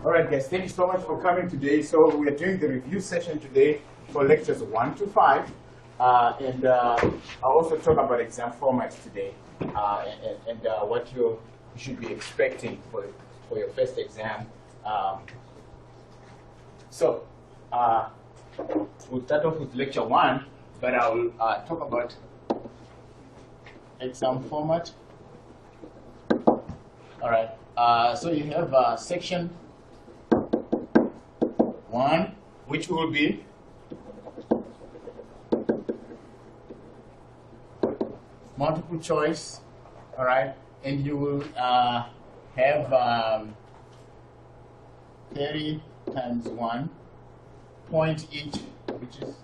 All right, guys, thank you so much for coming today. So we are doing the review session today for lectures 1 to 5. I'll also talk about exam formats today and what you should be expecting for your first exam. We'll start off with lecture 1, but I will talk about exam format. All right, so you have section 1, which will be multiple choice, all right, and you will have 30 times 1 point each, which is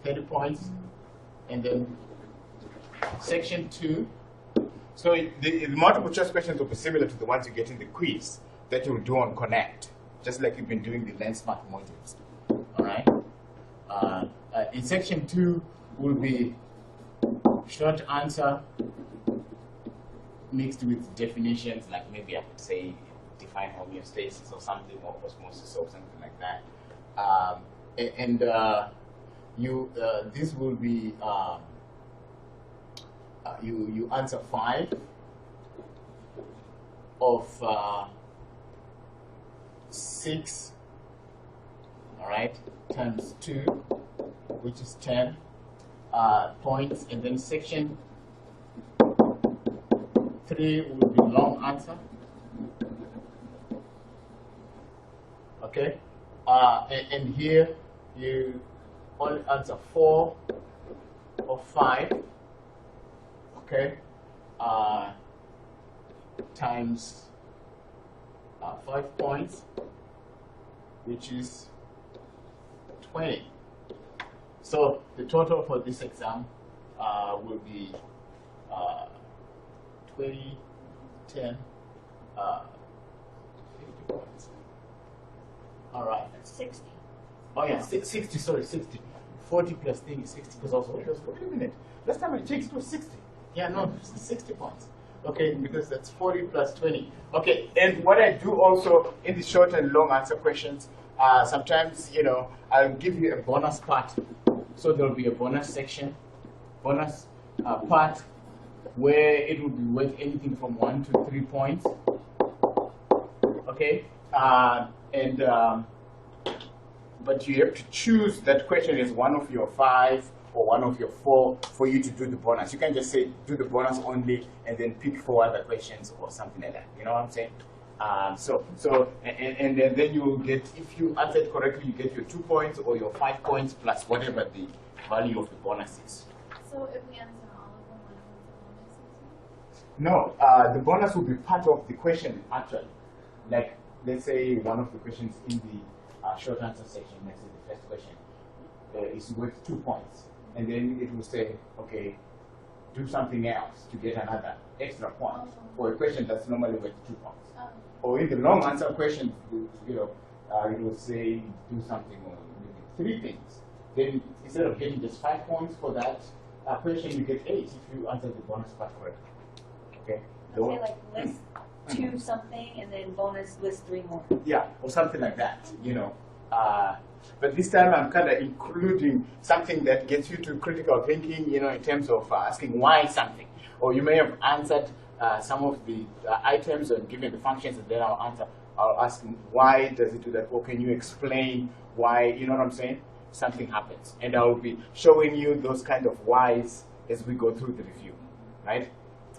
30 points, and then section 2. So the multiple choice questions will be similar to the ones you get in the quiz that you'll do on Connect, just like you've been doing the LearnSmart modules. All right. In section 2 will be short answer mixed with definitions, like maybe I could say define homeostasis or something, or osmosis or something like that. This will be you answer 5 of 6, all right, times 2, which is 10 points, and then section 3 will be long answer. Okay, and here you only answer 4 of 5. Okay, times 5 points, which is 20. So the total for this exam will be 20, 10, 50 points. All right. That's 60. Oh yeah, 60. Sorry, 60. 40 plus thing is 60. Because also, wait a minute. Last time I checked, it was 60. Yeah, no, it's 60 points. Okay, because that's 40 plus 20. Okay, and what I do also in the short and long answer questions, sometimes, I'll give you a bonus part. So there'll be a bonus section, bonus part, where it will be worth anything from 1 to 3 points. Okay, but you have to choose that question is one of your 5 or one of your 4 for you to do the bonus. You can't just say do the bonus only and then pick 4 other questions or something like that. You know what I'm saying? And then you will get, if you answered correctly, you get your 2 points or your 5 points plus whatever the value of the bonus is. So if we answer all of them, what is the bonus? No, the bonus will be part of the question actually. Like, let's say one of the questions in the short answer section, let's say the first question, is worth 2 points. And then it will say, okay, do something else to get another extra point for a question that's normally worth 2 points. Or in the long answer question, it will say do something or maybe 3 things. Then instead of getting just 5 points for that question, you get 8 if you answer the bonus part correctly. Okay. Okay, like list 2 something and then bonus list 3 more. Yeah, or something like that. But this time I'm kind of including something that gets you to critical thinking, in terms of asking why something. Or you may have answered some of the items and given the functions, and then I'll ask why does it do that, or can you explain why, you know what I'm saying? Something happens. And I will be showing you those kind of whys as we go through the review, right?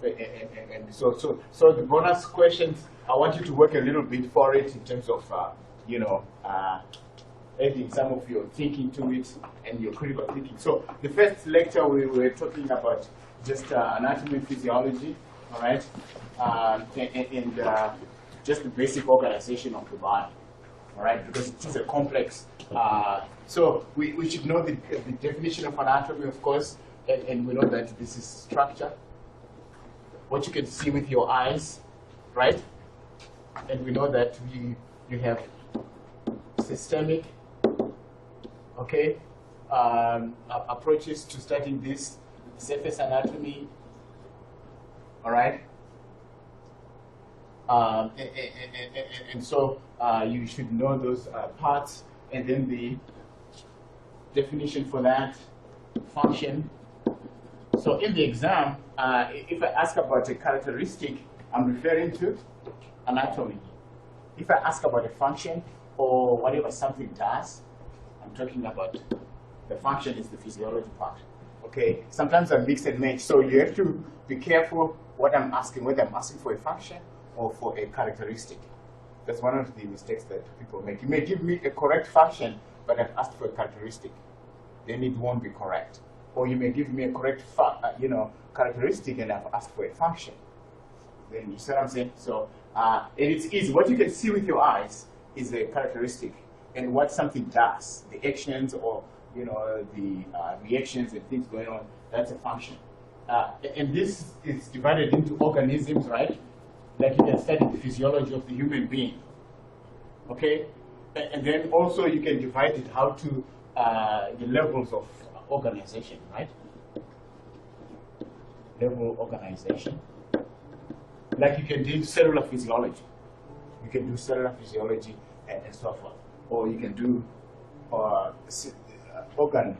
And so the bonus questions, I want you to work a little bit for it in terms of, adding some of your thinking to it and your critical thinking. So the first lecture we were talking about just anatomy and physiology, all right, and just the basic organization of the body, all right, because it is a complex. So we should know the definition of anatomy, of course, and we know that this is structure, what you can see with your eyes, right? And we know that you have systemic, okay, approaches to studying this, surface anatomy, all right? And so you should know those parts, and then the definition for that function. So in the exam, if I ask about a characteristic, I'm referring to anatomy. If I ask about a function or whatever something does, I'm talking about the function is the physiology part. Okay, sometimes I mix and match, so you have to be careful what I'm asking, whether I'm asking for a function or for a characteristic. That's one of the mistakes that people make. You may give me a correct function, but I've asked for a characteristic. Then it won't be correct. Or you may give me a correct characteristic, and I've asked for a function. Then you see what I'm saying? So, and it's easy. What you can see with your eyes is a characteristic, and what something does, the actions or the reactions and things going on, that's a function. And this is divided into organisms, right? Like you can study the physiology of the human being. Okay? And then also you can divide it how to the levels of organization, right? Level organization. Like you can do cellular physiology. You can do cellular physiology and so forth. Or you can do organ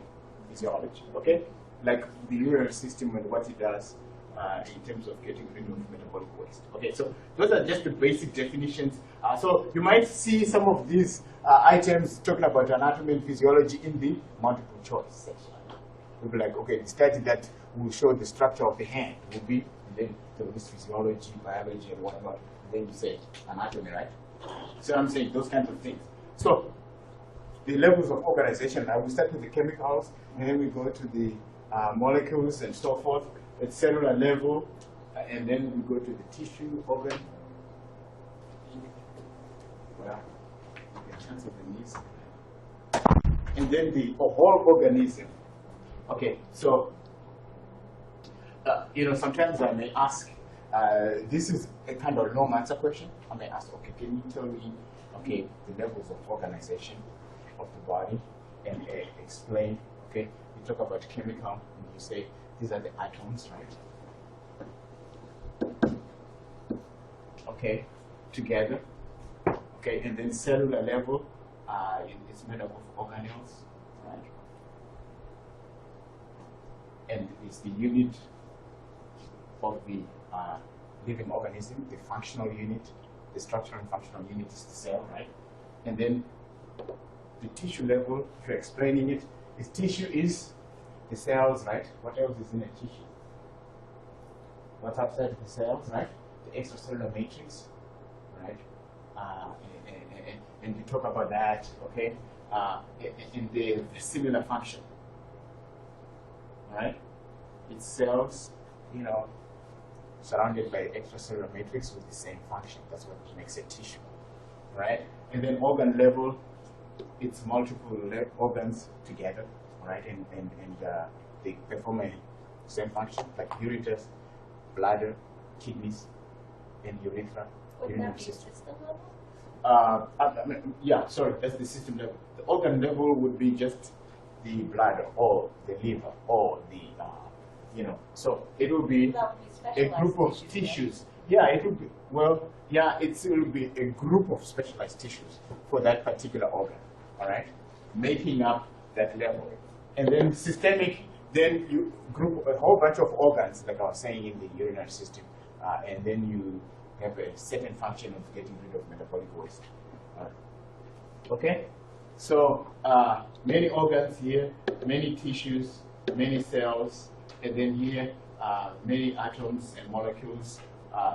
physiology, okay? Like the urinary system and what it does in terms of getting rid of metabolic waste. Okay, so those are just the basic definitions. So you might see some of these items talking about anatomy and physiology in the multiple choice section. We'll be like, okay, the study that will show the structure of the hand will be, and then there will be physiology, biology, and whatever. And then you say anatomy, right? So I'm saying those kinds of things. So the levels of organization, I will start with the chemicals, and then we go to the molecules and so forth at cellular level, and then we go to the tissue, organ. Well, the chance of the knees. And then the whole organism. Okay, so, sometimes I may ask, this is a kind of long answer question. I may ask, okay, can you tell me, okay, the levels of organization of the body, and explain, okay, you talk about chemical, and you say, these are the atoms, right? Okay, together. Okay, and then cellular level, it's made up of organelles, right? And it's the unit of the living organism, the functional unit, the structural and functional unit is the cell, right? And then the tissue level, if you're explaining it, is tissue is the cells, right? What else is in a tissue? What's outside the cells, right? The extracellular matrix, right? And you talk about that, okay? In the similar function, right? It's cells, surrounded by extracellular matrix with the same function. That's what makes a tissue, right? And then organ level, it's multiple organs together, right? And they perform a same function, like ureters, bladder, kidneys, and urethra. Wouldn't that be system level? Yeah, sorry, that's the system level. The organ level would be just the bladder or the liver or the, so it will be a group of tissues. Yeah, it will be, well, yeah, it will be a group of specialized tissues for that particular organ, all right, making up that level. And then systemic, then you group a whole bunch of organs, like I was saying, in the urinary system, and then you have a certain function of getting rid of metabolic waste. Okay, so many organs here, many tissues, many cells, and then here many atoms and molecules,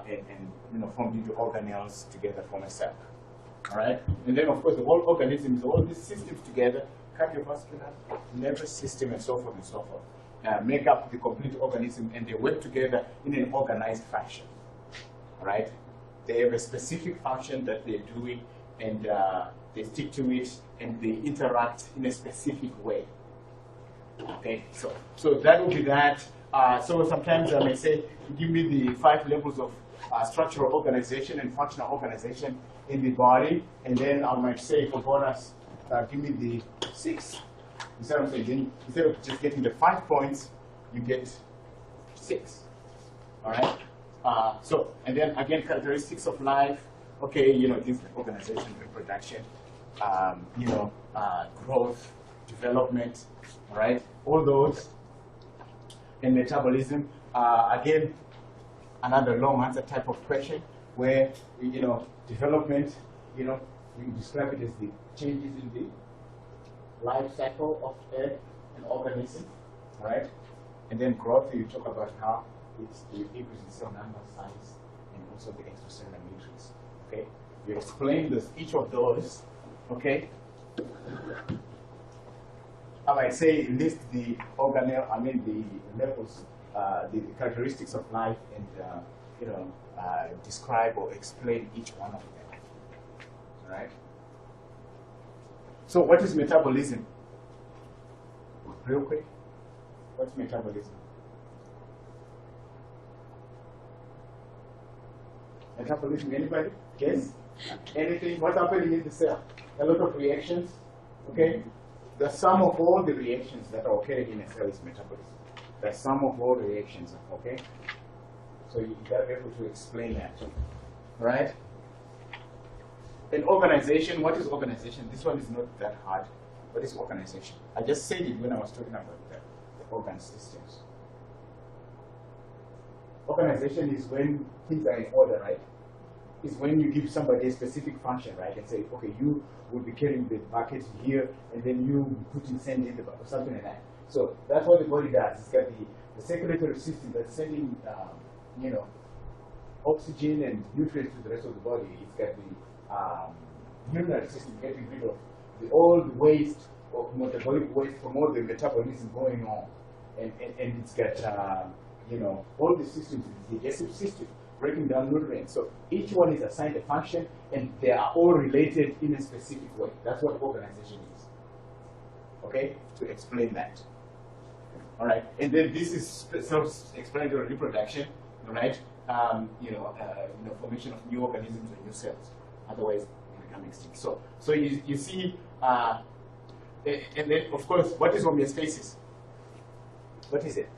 and formed into organelles together form a cell. All right, and then of course the whole organism is all these systems together, cardiovascular, nervous system, and so forth and so forth, make up the complete organism, and they work together in an organized fashion. Right? They have a specific function that they're doing, and they stick to it, and they interact in a specific way. Okay, so that will be that. So sometimes I may say, give me the 5 levels of structural organization and functional organization in the body, and then I might say for bonus, give me the 6. You see what I'm saying? Instead of just getting the 5 points, you get 6. All right. So, and then again, characteristics of life. Okay, you know, things like organization, reproduction, you know, growth, development, all right? All those. And metabolism, again, another long answer type of question where, you know, development, you know, you describe it as the changes in the life cycle of an organism, all right? And then growth, you talk about how it's the increase in cell number, size, and also the extracellular matrix, okay? You explain this, each of those, okay? I might say list the organelle, I mean the levels, the characteristics of life, and you know, describe or explain each one of them. All right. So, what is metabolism? Real quick, what's metabolism? Metabolism. Anybody? Guess? Anything? What's happening in the cell? A lot of reactions. Okay. The sum of all the reactions that are occurring in a cell is metabolism. The sum of all reactions, okay? So you got to be able to explain that, right? An organization, what is organization? This one is not that hard. What is organization? I just said it when I was talking about the organ systems. Organization is when things are in order, right? Is when you give somebody a specific function, right? And say, okay, you will be carrying the bucket here, and then you put in sand in the bucket, something like that. So that's what the body does. It's got the circulatory system that's sending, you know, oxygen and nutrients to the rest of the body. It's got the urinary system getting rid of all the waste or metabolic waste from all the metabolism going on, and it's got you know, all the systems, the digestive system, breaking down nutrients. So each one is assigned a function, and they are all related in a specific way. That's what organization is. Okay, to explain that. All right, and then this is self-explanatory reproduction. All right, you know, formation of new organisms and new cells. Otherwise, they become extinct. So you see, and then of course, what is homeostasis? What is it?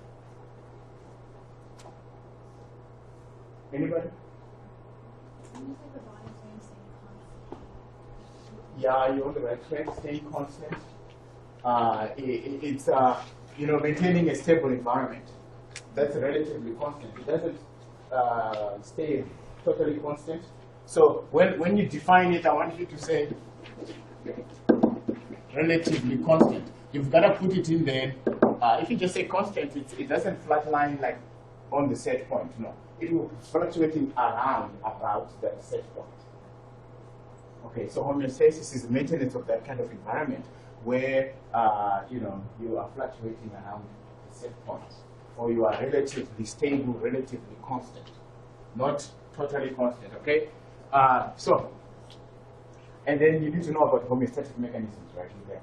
Anybody? Yeah, you're on the right track. Staying constant. It's you know, maintaining a stable environment. That's relatively constant. It doesn't stay totally constant. So when you define it, I want you to say relatively constant. You've got to put it in there. If you just say constant, it doesn't flatline like on the set point. No, it will fluctuating around about that set point. Okay, so homeostasis is the maintenance of that kind of environment where you know, you are fluctuating around the set point, or you are relatively stable, relatively constant, not totally constant. Okay, so and then you need to know about homeostatic mechanisms, right? You get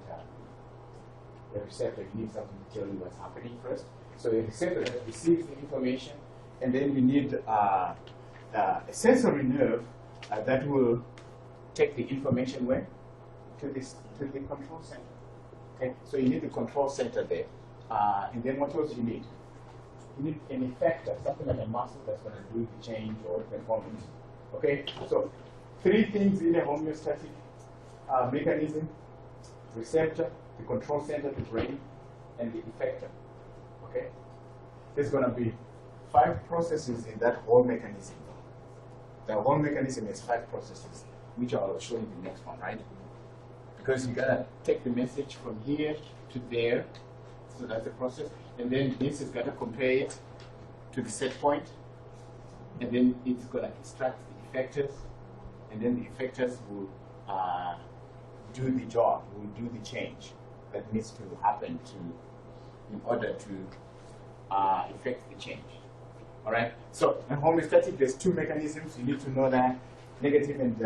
the receptor. You need something to tell you what's happening first. So the receptor that receives the information, and then you need a sensory nerve that will take the information where? To the control center. Okay, so you need the control center there. And then what else you need? You need an effector, something like a muscle that's going to do the change or performance. Okay, so 3 things in a homeostatic mechanism: receptor, the control center, the brain, and the effector. Okay, there's going to be 5 processes in that whole mechanism. The whole mechanism has 5 processes, which I'll show in the next one, right? Because you gotta take the message from here to there, so that's the process, and then this is gonna compare it to the set point, and then it's gonna extract the effectors, and then the effectors will do the job, will do the change that needs to happen in order to effect the change. All right. So in homeostatic, there's 2 mechanisms. You need to know that: negative and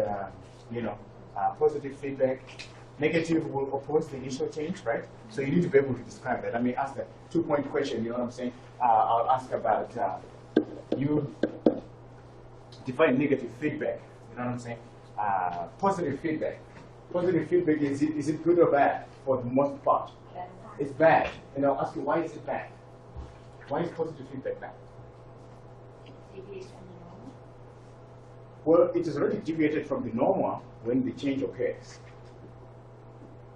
you know, positive feedback. Negative will oppose the initial change, right? So you need to be able to describe that. I mean, ask a 2-point question. You know what I'm saying? I'll ask about you define negative feedback. You know what I'm saying? Positive feedback. Positive feedback, is it good or bad? For the most part, it's bad. And I'll ask you, why is it bad? Why is positive feedback bad? Deviation from Well, it is already deviated from the normal when the change occurs.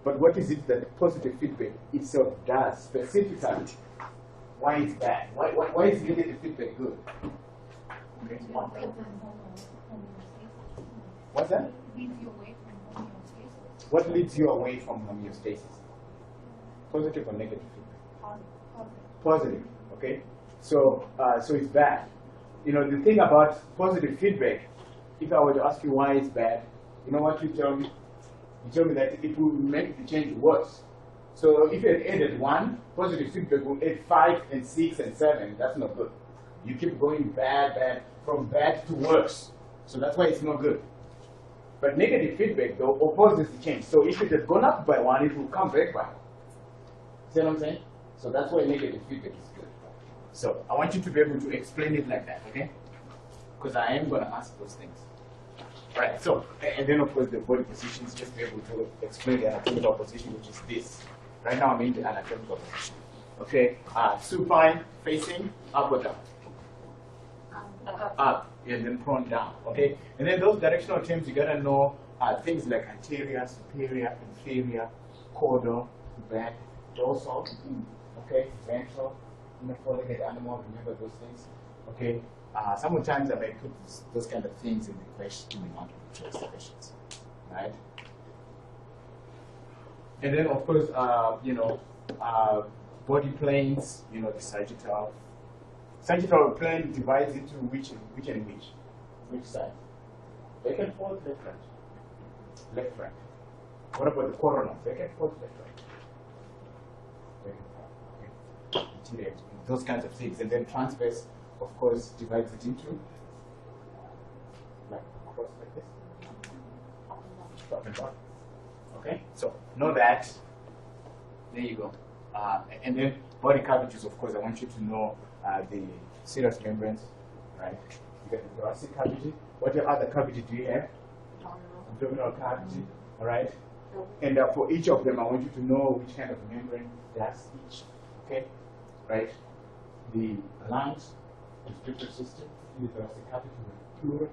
But what is it that the positive feedback itself does specifically? Why it's bad? Why is negative feedback good? Okay. What's that? What leads you away from homeostasis? Positive or negative feedback? Positive. Okay. So it's bad. You know, the thing about positive feedback, if I were to ask you why it's bad, you know what you tell me? You tell me that it will make the change worse. So if you had added 1, positive feedback will add 5 and 6 and 7. That's not good. You keep going bad, from bad to worse. So that's why it's not good. But negative feedback, though, opposes the change. So if it had gone up by 1, it will come back by 1. See what I'm saying? So that's why negative feedback is good. So I want you to be able to explain it like that, okay? Because I am going to ask those things. All right, so, and then of course the body positions, just be able to explain the anatomical position, which is this. Right now I'm in the anatomical position. Okay, supine, facing, up or down? Up, and then prone down, okay? And then those directional terms, you gotta know things like anterior, superior, inferior, caudal, back, dorsal, okay, ventral, four-legged animal, remember those things, okay? Sometimes I may put those kind of things in the question, in the multiple choice questions, right? And then of course, body planes, you know, the sagittal. Sagittal plane divides into which and which? Which side? Back and forth, left, right. Left, right. What about the coronal? Back and forth, left, right. Back and forth, okay. Interior, those kinds of things. And then transverse, of course, divides it into like cross like this. Top and bottom. Okay? So know that. There you go. And then body cavities, of course, I want you to know the serous membranes, right? You get the thoracic cavity. What other cavity do you have? Abdominal cavity, all right? And for each of them, I want you to know which kind of membrane does each, okay? Right? The lungs, the respiratory system, the thoracic cavity with pleura,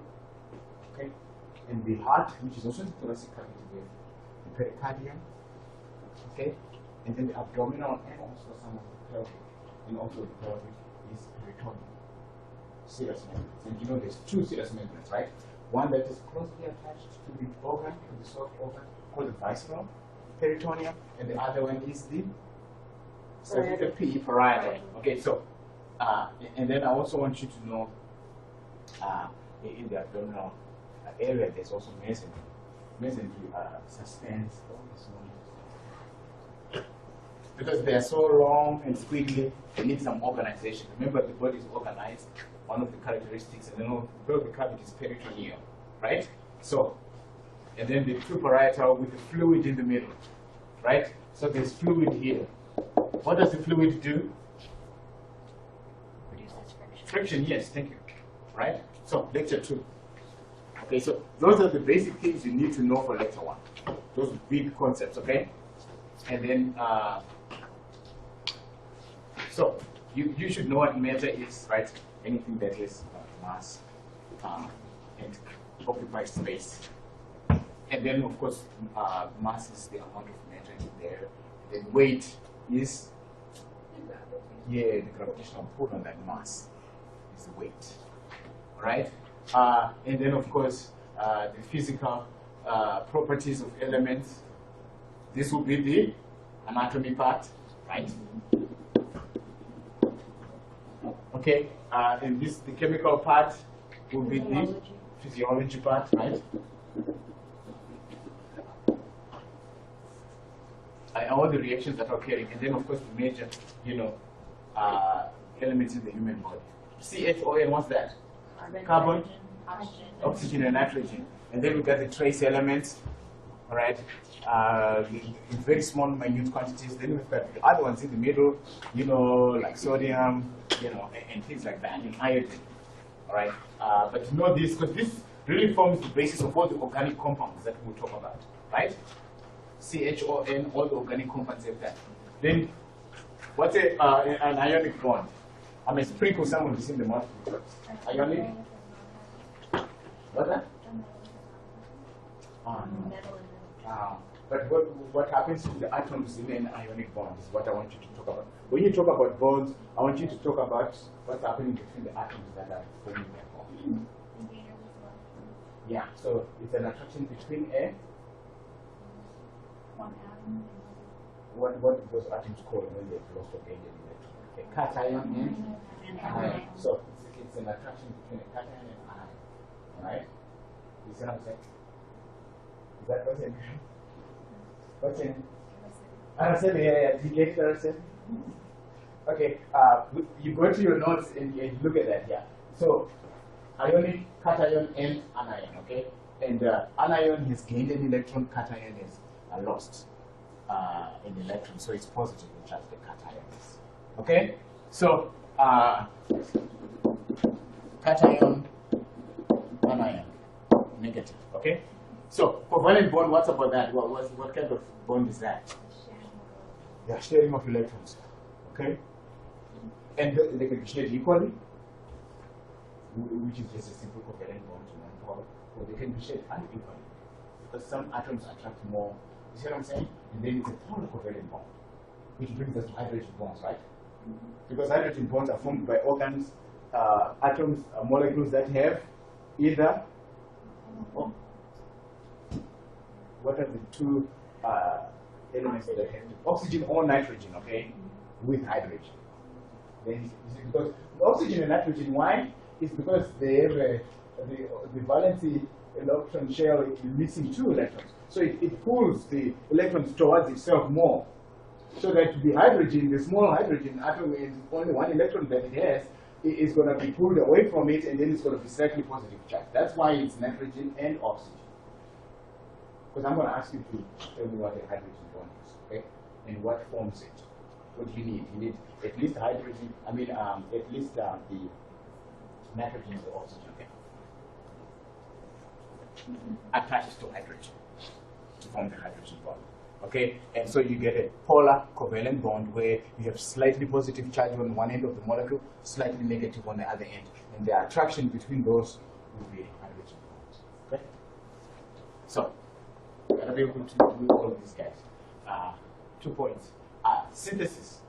okay? And the heart, which is also the thoracic cavity with the pericardium, okay? And then the abdominal and also some of the pelvic, and also the pelvic is peritoneum, serous membranes. And you know there's 2 serous membranes, right? One that is closely attached to the organ, to the soft organ, called the visceral peritoneum, and the other one is the cervical P, parietal. Okay, so, and then I also want you to know in the abdominal area there's also mesentery. Mesentery suspends all the small intestines. Because they are so long and squiggly, they need some organization. Remember, the body is organized, one of the characteristics, and then the pelvic cavity is peritoneal, right? So, and then the parietal with the fluid in the middle, right? So there's fluid here. What does the fluid do? Reduces friction. Friction, yes, thank you. Right? So, lecture 2. Okay, so those are the basic things you need to know for lecture 1. Those big concepts, okay? And then, so you should know what matter is, right? Anything that is mass and occupies space. And then, of course, mass is the amount of matter in there. Then weight is, the gravitational pull on that mass is the weight, right? And then, of course, the physical properties of elements. This will be the anatomy part, right? Okay, and this, the chemical part, will be the physiology part, right? And all the reactions that are occurring, and then of course the major, elements in the human body. CHON, what's that? Carbon, oxygen, and nitrogen. And then we got the trace elements, all right? In very small, minute quantities. Then we've got the other ones in the middle, like sodium, and things like that, and iodine, all right? But to know this, because this really forms the basis of all the organic compounds that we'll talk about, right? CHON, all the organic compounds have that. Then, what's an ionic bond? I may sprinkle some of this in the multiple choice. Ionic What's that? Metal and But what happens to the atoms in an ionic bond is what I want you to talk about. When you talk about bonds, I want you to talk about what's happening between the atoms that are forming their bond. Yeah, so it's an attraction between a one atom. what those atoms called when they've lost or gained an electron. A cation and anion. So it's an attraction between a cation and anion. Alright? You see what I'm saying? Is that what's in? What's in? Araceli, yeah. Did you get it, Araceli? Okay, you go to your notes and you look at that, yeah. So, ionic, cation, and anion, okay? And anion has gained an electron, cation has lost an electron, so it's positive in charge, the cation is. Okay? So, cation, anion, negative, okay? So, covalent bond, what's about that? What kind of bond is that? Yeah, sharing of electrons, okay? And they can be shared equally, which is just a simple covalent bond to non-polar, or they can be shared unequally, because some atoms attract more. You see what I'm saying? And then it's a polar covalent bond, which brings us to hydrogen bonds, right? Because hydrogen bonds are formed by organs, atoms, molecules that have either. Oh, what are the two elements that have oxygen or nitrogen? Okay, with hydrogen. Then because oxygen and nitrogen, why? It's because they have the valency electron shell is missing 2 electrons. So it pulls the electrons towards itself more. So that the hydrogen, the small hydrogen atom is only 1 electron that it has, is going to be pulled away from it, and then it's going to be slightly positive charge. That's why it's nitrogen and oxygen. Because I'm going to ask you to tell me what a hydrogen bond is, okay? And what forms it. What do you need? You need at least hydrogen, at least the nitrogen and the oxygen, okay? Attached to hydrogen to form the hydrogen bond, okay? And so you get a polar covalent bond where you have slightly positive charge on one end of the molecule, slightly negative on the other end. And the attraction between those will be hydrogen bonds, okay? So, I'm going to be able to do all of these guys. 2 points. Synthesis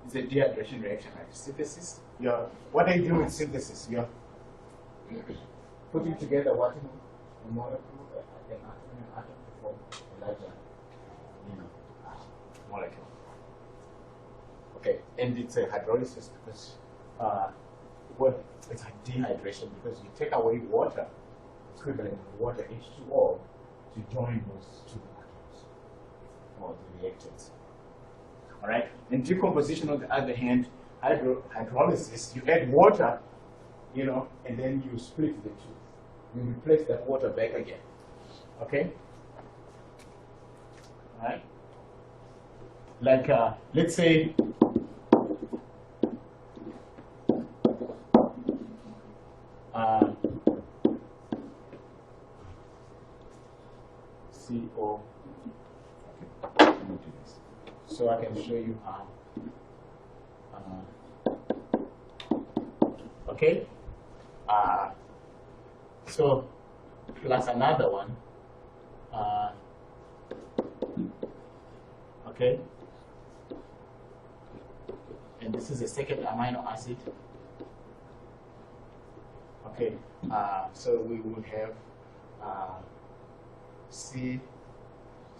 is a dehydration reaction, right? Synthesis. What are you doing with synthesis? You're putting together what a molecule, an atom to form a larger, molecule. Okay, and it's a hydrolysis because, it's a dehydration because you take away water, equivalent of water H2O, to join those 2 atoms or the reactants. All right. And decomposition, on the other hand, hydrolysis, you add water, and then you split the 2. You replace that water back again. Okay? All right? Like, let's say, CO. Okay. Let me do this. So I can show you how. Okay? So, plus another one. Okay? And this is a second amino acid. Okay? So we will have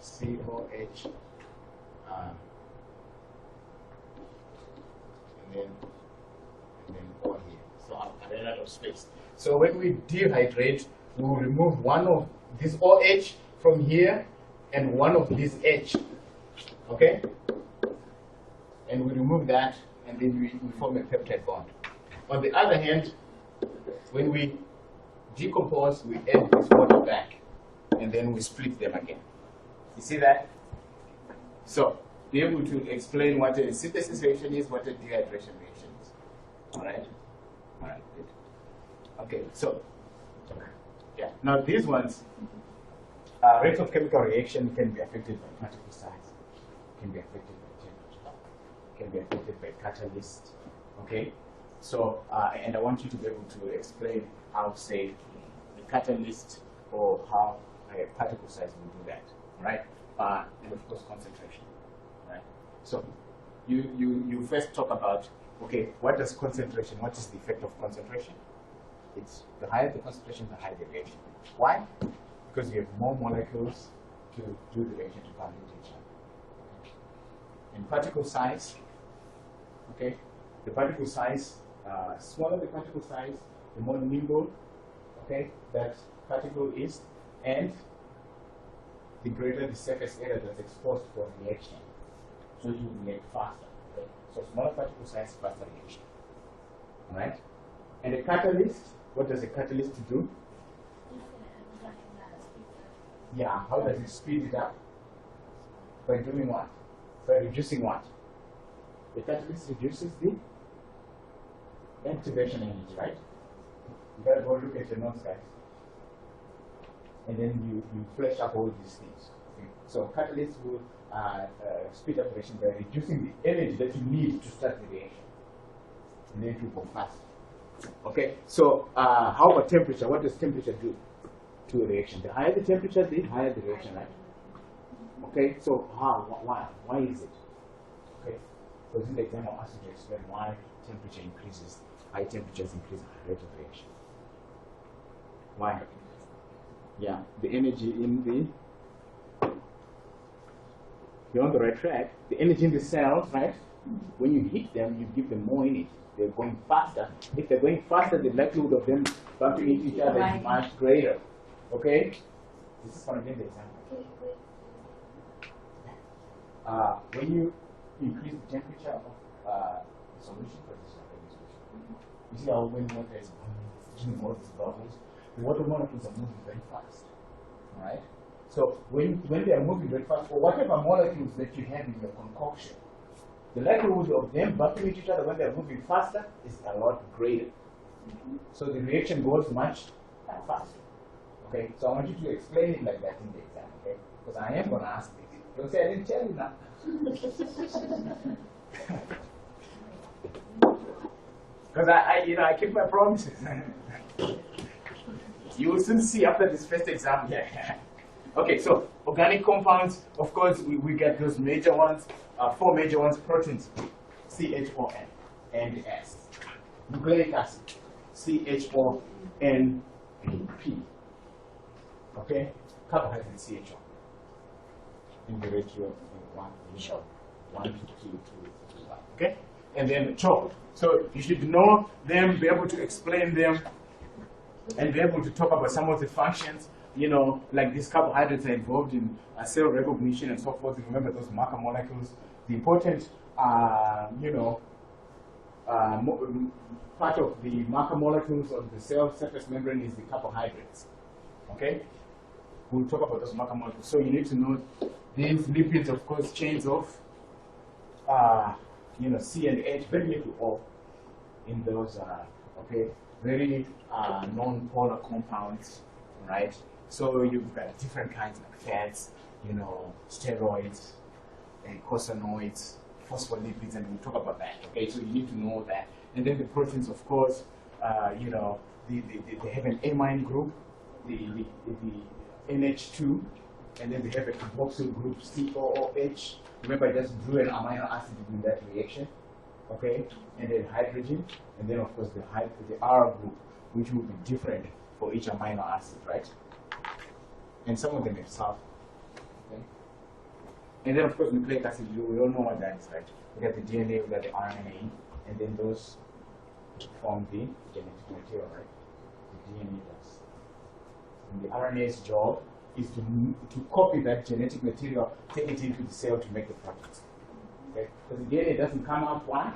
COH, and then O here. So I ran out of space. So when we dehydrate, we will remove one of this OH from here and one of this H. Okay? And we remove that, and then we form a peptide bond. On the other hand, when we decompose, we add this water back, and then we split them again. You see that? So, be able to explain what a synthesis reaction is, what a dehydration reaction is. All right? All right, good. Okay, so, yeah. Now these ones, rates of chemical reaction can be affected by particle size, can be affected by temperature, can be affected by catalyst. Okay? So, and I want you to be able to explain how, say, the catalyst or how a particle size will do that, right? And of course, concentration, right? So, you first talk about, okay, what is concentration? What is the effect of concentration? It's the higher the concentration, the higher the reaction. Why? Because you have more molecules to do the reaction to bind to each other. And particle size, okay, the particle size, smaller the particle size, the more nimble, okay, that particle is, and the greater the surface area that's exposed for reaction. So you will react faster. Okay? So smaller particle size, faster reaction. Alright? And a catalyst, what does a catalyst do? Yeah, how does it speed it up? By doing what? By reducing what? The catalyst reduces the activation energy, right? You gotta go look at your notes, guys. And then you flesh up all these things. Okay? So catalysts will speed up reaction by reducing the energy that you need to start the reaction. And then it will go fast. Okay, so how about temperature? What does temperature do to a reaction? The higher the temperature, the higher the reaction, right? Okay, so how? Why? Why is it? Okay, so this is the example I asked you to explain why temperature increases, high temperatures increase the rate of reaction. Why? Yeah, the energy in the, you're on the right track. The energy in the cells, right? When you heat them, you give them more energy. They're going faster. If they're going faster, the likelihood of them bumping into each other is much greater. Okay? This is going to be the example. When you increase the temperature of the solution, for this solution, you see how when water is boiling, more of these bubbles, the water molecules are moving very fast. Alright? So when they are moving very fast, or whatever molecules that you have in your concoction, the likelihood of them bumping into each other when they are moving faster is a lot greater. So the reaction goes much faster. Okay, so I want you to explain it like that in the exam, okay? Because I am going to ask this. You'll say, I didn't tell you now. Because I keep my promises. You will soon see after this first exam. Yeah. Okay, so organic compounds, of course, we get those major ones, 4 major ones: proteins, CHON and S. Nucleic acid, CHONP. Okay, carbohydrate, CHO. In the ratio of 1 to 2 to 1. Okay, and then CHO. So you should know them, be able to explain them, and be able to talk about some of the functions. You know, like these carbohydrates are involved in cell recognition and so forth. Remember those marker molecules. The important, part of the marker molecules of the cell surface membrane is the carbohydrates. Okay? We'll talk about those marker molecules. So you need to know these lipids, of course, chains of, C and H, very little O in those, very non-polar compounds, right? So you've got different kinds of fats, steroids, and eicosanoids, phospholipids, and we'll talk about that. Okay, so you need to know that. And then the proteins, of course, they have an amine group, the NH2, and then they have a carboxyl group, COOH. Remember, I just drew an amino acid in that reaction, okay? And then hydrogen, and then of course the R group, which will be different for each amino acid, right? And some of them have sulfur. Okay? And then of course nucleic acid, we all know what that is, right? We got the DNA, we got the RNA, and then those form the genetic material, right? The DNA does. And the RNA's job is to copy that genetic material, take it into the cell to make the proteins. Okay? Because the DNA doesn't come out, why?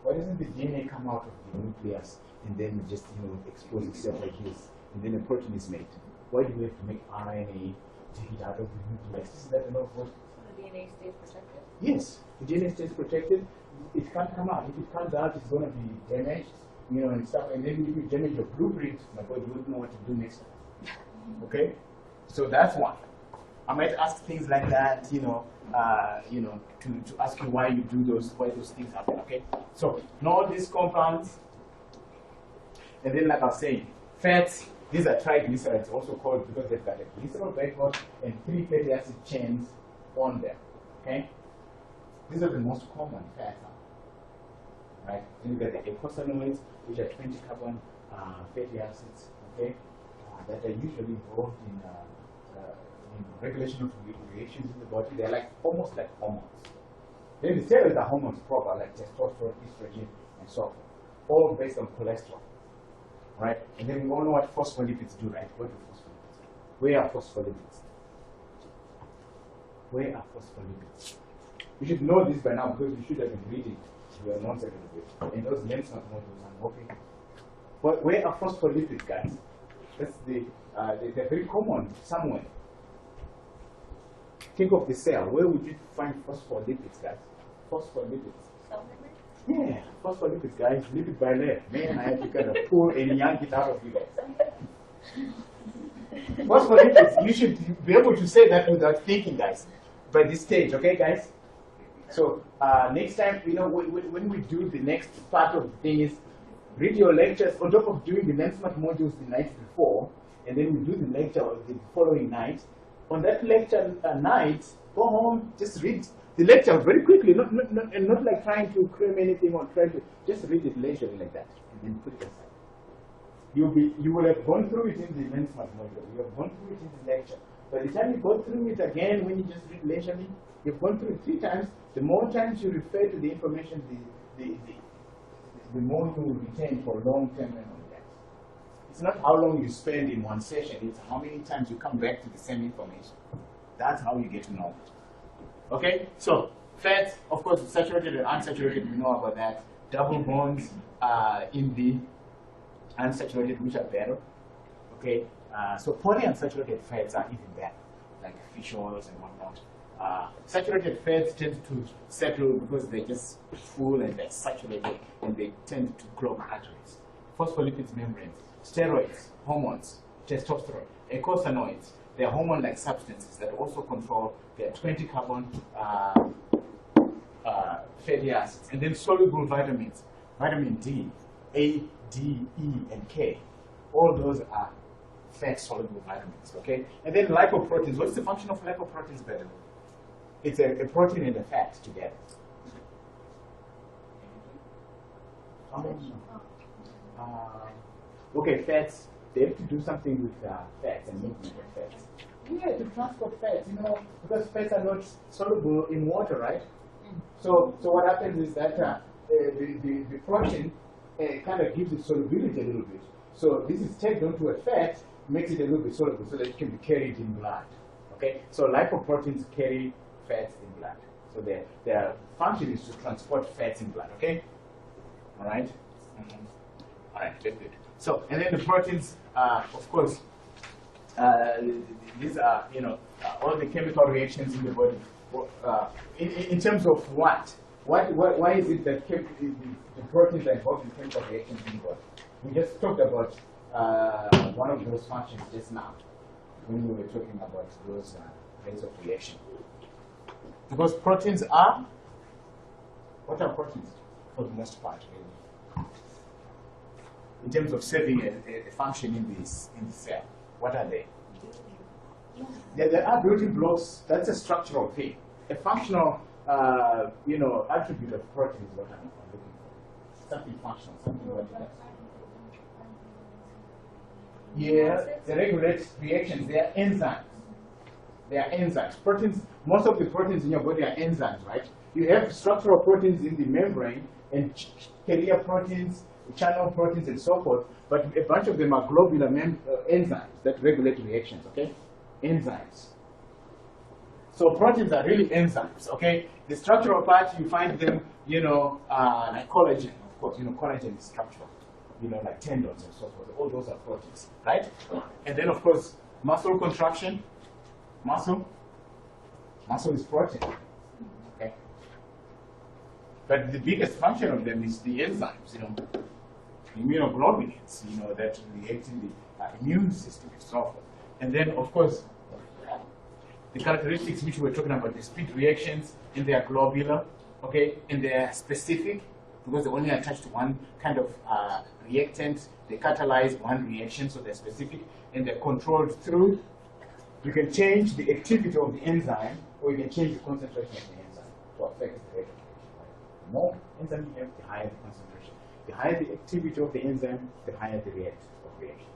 Why doesn't the DNA come out of the nucleus and then just expose itself like this, and then a protein is made? Why do we have to make RNA take it out of the nucleus? Is that enough work? So the DNA stays protected? Yes, the DNA stays protected. It can't come out. If it comes out, it's going to be damaged, and stuff. And then if you damage your blueprint, my God, you wouldn't know what to do next time. Okay, so that's one. I might ask things like that, to ask you why you do why those things happen. Okay, so know these compounds, And then, like I was saying, fats, these are triglycerides, also called because they've got a glycerol backbone and 3 fatty acid chains on them. Okay? These are the most common fats. Right? Then you get the eicosanoids, which are 20 carbon fatty acids, okay, that are usually involved in regulation of reactions in the body. They're like almost like hormones. Then the steroids are hormones proper, like testosterone, estrogen, and so forth, all based on cholesterol. Right? And then we all know what phospholipids do, right? What do phospholipids do? Where are phospholipids? Where are phospholipids? You should know this by now because you should have been reading your notes a little bit. And those lens not modules are okay. But where are phospholipids, guys? That's they're very common somewhere. Think of the cell. Where would you find phospholipids, guys? Phospholipids. Yeah, phospholipids, guys. Lipid bilayer. Man, I have to kind of pull and yank it out of you guys. Phospholipids, you should be able to say that without thinking, guys. By this stage, okay, guys? So next time, you know, when we do the next part of things, read your lectures on top of doing the LensMart modules the night before, and then we do the lecture the following night. On that lecture night, go home, just read the lecture very quickly, and not like trying to cram anything or trying to just read it leisurely like that, and then put it aside. You will have gone through it in the LensMart module. You have gone through it in the lecture. By the time you go through it again, when you just read leisurely, you've gone through it 3 times. The more times you refer to the information, the more you will retain for long-term memory. It's not how long you spend in one session, it's how many times you come back to the same information. That's how you get to know it. Okay, so fats, of course, saturated and unsaturated, we know about that. Double bonds in the unsaturated, which are better. Okay, so polyunsaturated fats are even better, like fish oils and whatnot. Saturated fats tend to settle because they're just full and they're saturated and they tend to clog arteries. Phospholipids membranes, steroids, hormones, testosterone, eicosanoids, they're hormone-like substances that also control their 20 carbon fatty acids. And then soluble vitamins, vitamin D, A, D, E, and K. All those are fat-soluble vitamins, okay? And then lipoproteins. What's the function of lipoproteins, better? It's a protein and a fat together. Okay, fats, they have to do something with fats and movement of fats. Yeah, to transport fats, you know, because fats are not soluble in water, right? So what happens is that the protein kind of gives it solubility a little bit. So this is taken onto a fat, makes it a little bit soluble so that it can be carried in blood. Okay, so lipoproteins carry fats in blood. So their function is to transport fats in blood, okay? All right? All right, that's good. So, and then the proteins, of course, these are, you know, all the chemical reactions in the body. In terms of what? Why is it that the proteins are involved in chemical reactions in the body? We just talked about one of those functions just now when we were talking about those rates of reaction. Because proteins are, what are proteins for the most part, really? In terms of serving a function in the cell, what are they? Yeah, there are building blocks. That's a structural thing. A functional, you know, attribute of protein is what I'm looking for. Something functional, something what it does. Yeah, they regulate reactions. They are enzymes. They are enzymes. Proteins, most of the proteins in your body are enzymes, right? You have structural proteins in the membrane and carrier proteins, channel proteins, and so forth, but a bunch of them are globular enzymes that regulate reactions, okay? Enzymes. So proteins are really enzymes, okay? The structural part, you find them, you know, like collagen, of course. You know, collagen is structural. You know, like tendons and so forth. All those are proteins, right? And then, of course, muscle contraction. Muscle is protein, okay? But the biggest function of them is the enzymes, you know, immunoglobulins, you know, that react in the immune system and so forth. And then, of course, the characteristics which we were talking about, the speed reactions, and they are globular, okay, and they are specific, because they only attach to one kind of reactant. They catalyze one reaction, so they're specific, and they're controlled through. You can change the activity of the enzyme, or you can change the concentration of the enzyme to affect the rate of reaction. The more enzyme you have, the higher the concentration. The higher the activity of the enzyme, the higher the rate of reaction.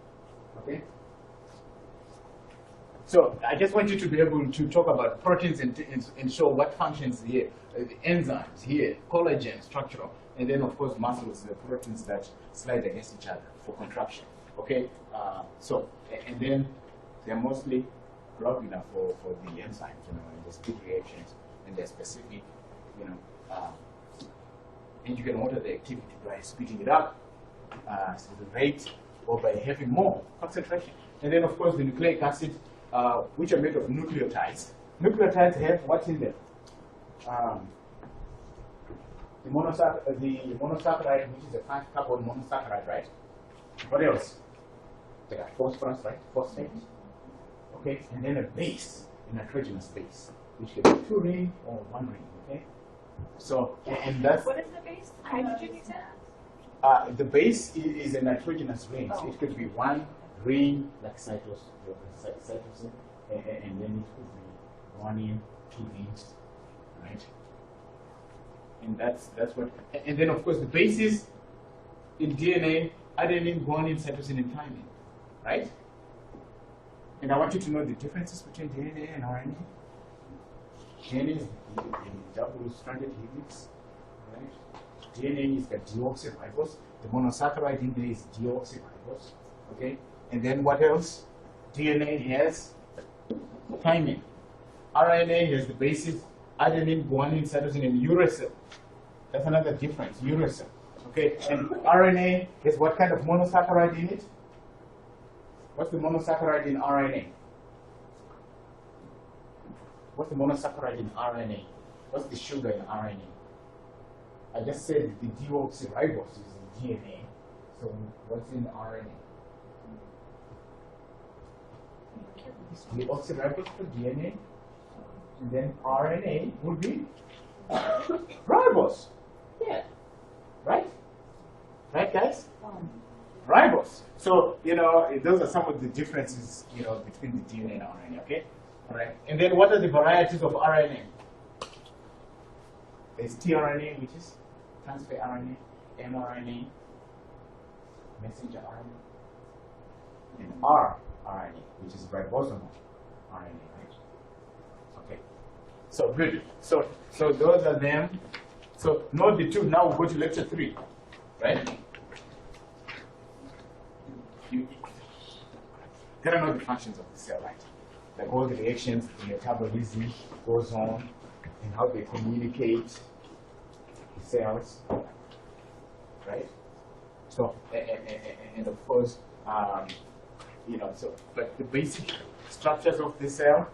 Okay? So I just want you to be able to talk about proteins and show what functions here. The enzymes here, collagen, structural, and then of course muscles, the proteins that slide against each other for contraction. Okay? And then they're mostly globular for the enzymes, and the speed reactions, and they're specific, and you can alter the activity by speeding it up, so the rate, or by having more concentration. And then of course the nucleic acid, which are made of nucleotides. Nucleotides have what's in them? The monosaccharide, which is a 5-carbon monosaccharide, right? What else? They got phosphorus, right? Phosphate. Okay, and then a base, a nitrogenous base, which can be 2 ring or 1 ring. Okay, so and that's what is the base? Hydrogen, you said? The base is a nitrogenous ring. So it could be 1 ring, like cytosine, and then it could be 1 in 2 rings, right? And that's what. And then of course the bases in DNA: adenine, guanine, cytosine, and thymine, right? And I want you to know the differences between DNA and RNA. DNA is the double-stranded helix, right? DNA is the deoxyribose. The monosaccharide in there is deoxyribose, okay? And then what else? DNA has thymine. RNA has the bases adenine, guanine, cytosine, and uracil. That's another difference, uracil, okay? And RNA has what kind of monosaccharide in it? What's the monosaccharide in RNA? What's the monosaccharide in RNA? What's the sugar in RNA? I just said the deoxyribose is in DNA. So what's in RNA? Deoxyribose for DNA. And then RNA would be ribose. Yeah. Right? Right, guys? Ribose. So, those are some of the differences, between the DNA and RNA, okay? All right. And then what are the varieties of RNA? There's tRNA, which is transfer RNA, mRNA, messenger RNA, and rRNA, which is ribosomal RNA, right? Okay. So good. So those are them. So note the two. Now we'll go to lecture 3, right? You gotta know the functions of the cell, right? Like all the reactions, the metabolism goes on, and how they communicate the cells, right? So, and of course, but the basic structures of the cell,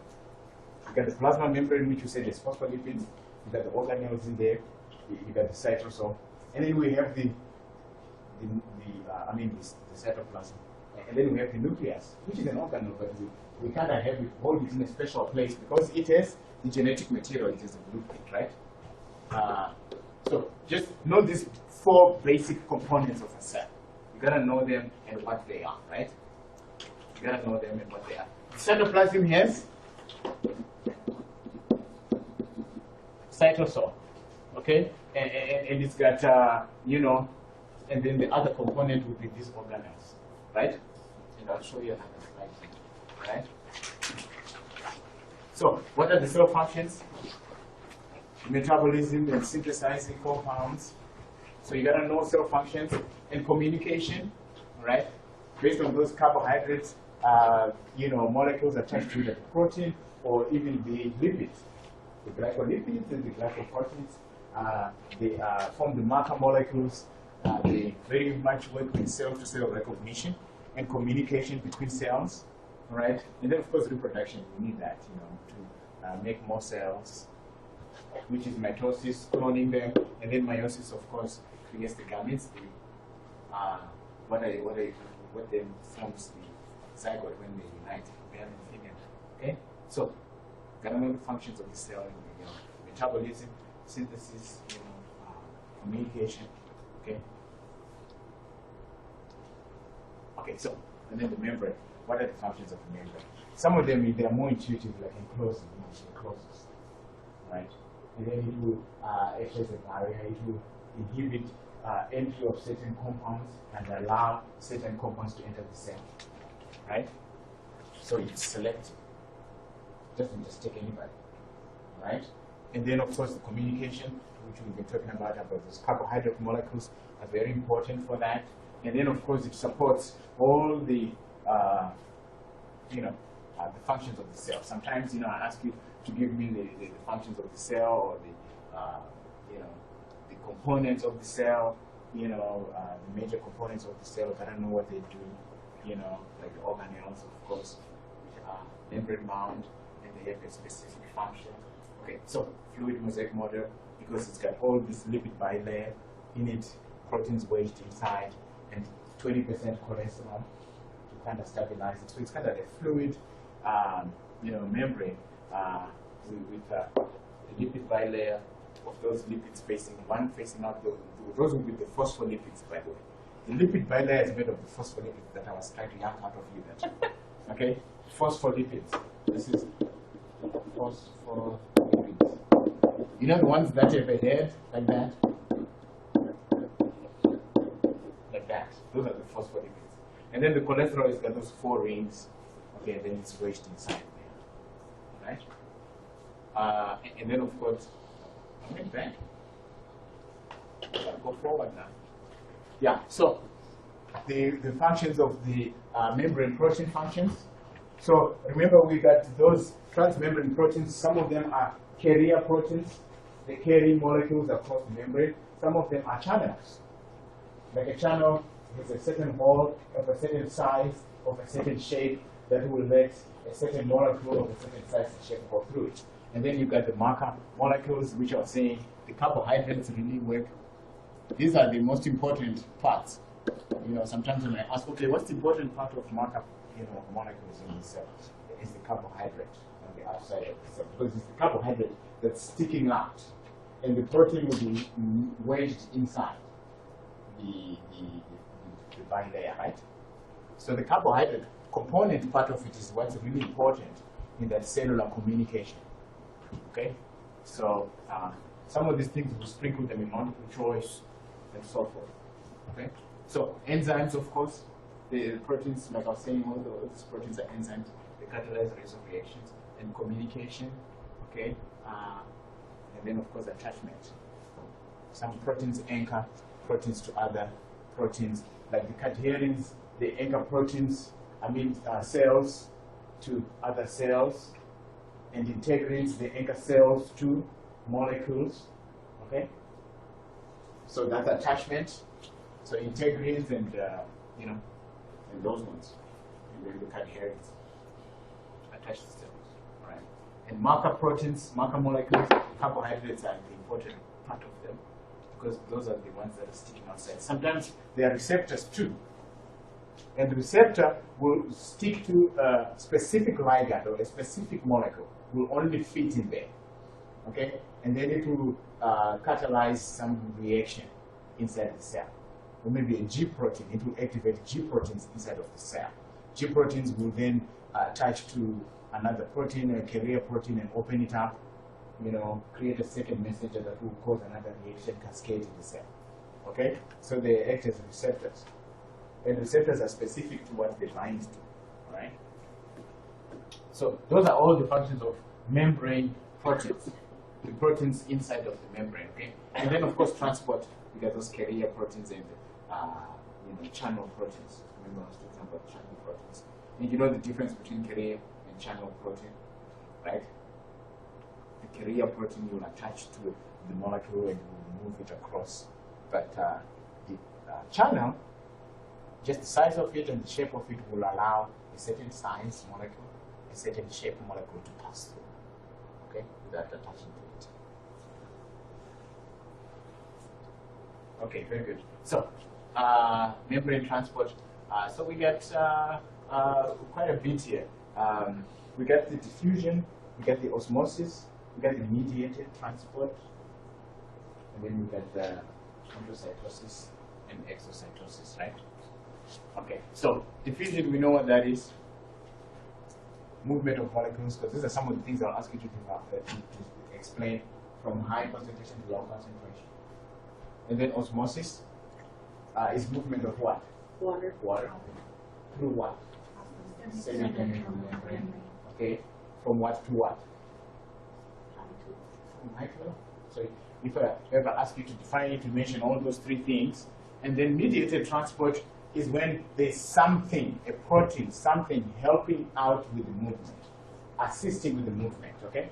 you got the plasma membrane, which you said is phospholipids, you got the organelles in there, you got the cytosol, and then we have the cytoplasm. And then we have the nucleus, which is an organelle, but we kind of have it, hold it in a special place because it has the genetic material, it is a blueprint, right? So just know these 4 basic components of a cell. You gotta know them and what they are, right? You gotta know them and what they are. The cytoplasm has cytosol, okay? And it's got, and then the other component will be these organelles, right? And I'll show you another slide, right? So, what are the cell functions? Metabolism and synthesizing compounds. So you gotta know cell functions and communication, right? Based on those carbohydrates, molecules attached to the protein or even the lipids. The glycolipids and the glycoproteins, they form the marker molecules. They very much work with cell-to-cell recognition and communication between cells, right? And then, of course, reproduction. We need that, to make more cells, which is mitosis, cloning them, and then meiosis, of course, creates the gametes. What then forms the zygote when they unite, male and female. Okay, so gotta know the functions of the cell, metabolism, synthesis, communication, Okay. Okay, so, and then the membrane. What are the functions of the membrane? Some of them, they are more intuitive, like enclosing, encloses, right? And then it will act as a barrier. It will inhibit entry of certain compounds and allow certain compounds to enter the cell, right? So it's selective. Doesn't just take anybody, right? And then, of course, the communication, which we've been talking about those carbohydrate molecules, are very important for that. And then, of course, it supports all the, the functions of the cell. Sometimes, I ask you to give me the functions of the cell or the components of the cell, the major components of the cell, but I don't know what they do, like the organelles, of course, which are membrane bound, and they have a specific function. Okay, so fluid mosaic model, because it's got all this lipid bilayer in it, proteins wedged inside, and 20% cholesterol to kind of stabilize it. So it's kind of a fluid, membrane with a lipid bilayer of those lipids facing out. Those will be the phospholipids, by the way. The lipid bilayer is made of the phospholipids that I was trying to yank out of you. That, okay, phospholipids. This is phospholipids. You know the ones that have a head like that? Like that. Those are the phospholipids. And then the cholesterol has got those 4 rings. Okay, and then it's wedged inside there. Right? And then, of course, I went back. Go forward now. Yeah, so the functions of the membrane protein functions. So remember, we got those transmembrane proteins. Some of them are carrier proteins. They carry molecules across the membrane. Some of them are channels. Like a channel is a certain hole of a certain size, of a certain shape, that will let a certain molecule of a certain size and shape go through it. And then you've got the marker molecules, which are saying the carbohydrates really work. These are the most important parts. Sometimes when I ask, okay, what's the important part of marker molecules in the cell? It's the carbohydrate on the outside of the cell, because it's the carbohydrate that's sticking out, and the protein will be wedged inside the bilayer, right? So the carbohydrate component part of it is what's really important in that cellular communication. Okay, so some of these things will sprinkle them in multiple choice and so forth. Okay, so enzymes, of course, the proteins, like I was saying, all those proteins are enzymes. They catalyze rates of reactions and communication. Okay, and then of course attachment. Some proteins anchor proteins to other proteins, like the cadherins. They anchor proteins, cells to other cells, and integrins, they anchor cells to molecules. Okay, so that's attachment. So integrins and and those ones, and then the cadherins attach to cells, right? And marker proteins, marker molecules, carbohydrates are the important part of them, because those are the ones that are sticking outside. Sometimes they are receptors too. And the receptor will stick to a specific ligand or a specific molecule, will only fit in there, okay? And then it will catalyze some reaction inside the cell. Or maybe a G protein, it will activate G proteins inside of the cell. G proteins will then attach to another protein, a carrier protein, and open it up, create a second messenger that will cause another reaction cascade in the cell, okay? So they act as receptors. And receptors are specific to what they bind to, right? So those are all the functions of membrane proteins, the proteins inside of the membrane, okay? And then, of course, transport, we got those carrier proteins and channel proteins. Remember, I was talking about channel proteins. And you know the difference between carrier and channel protein, right? The carrier protein will attach to the molecule and will move it across, but the channel, just the size of it and the shape of it will allow a certain size molecule, a certain shape molecule to pass through, okay, without attaching to it. Okay, very good. So, membrane transport. So we get quite a bit here. We get the diffusion, we get the osmosis, we get the mediated transport, and then we get the endocytosis and exocytosis, right? Okay, so diffusion, we know what that is. Movement of molecules, because these are some of the things I'll ask you to explain, from high concentration to low concentration. And then osmosis is movement of what? Water. Water. Through what? Sedimentary membrane. Okay, from what to what? From high to low. So if I ever ask you to define it, to mention all those three things, and then mediated transport is when there's something, a protein, something helping out with the movement, assisting with the movement, okay?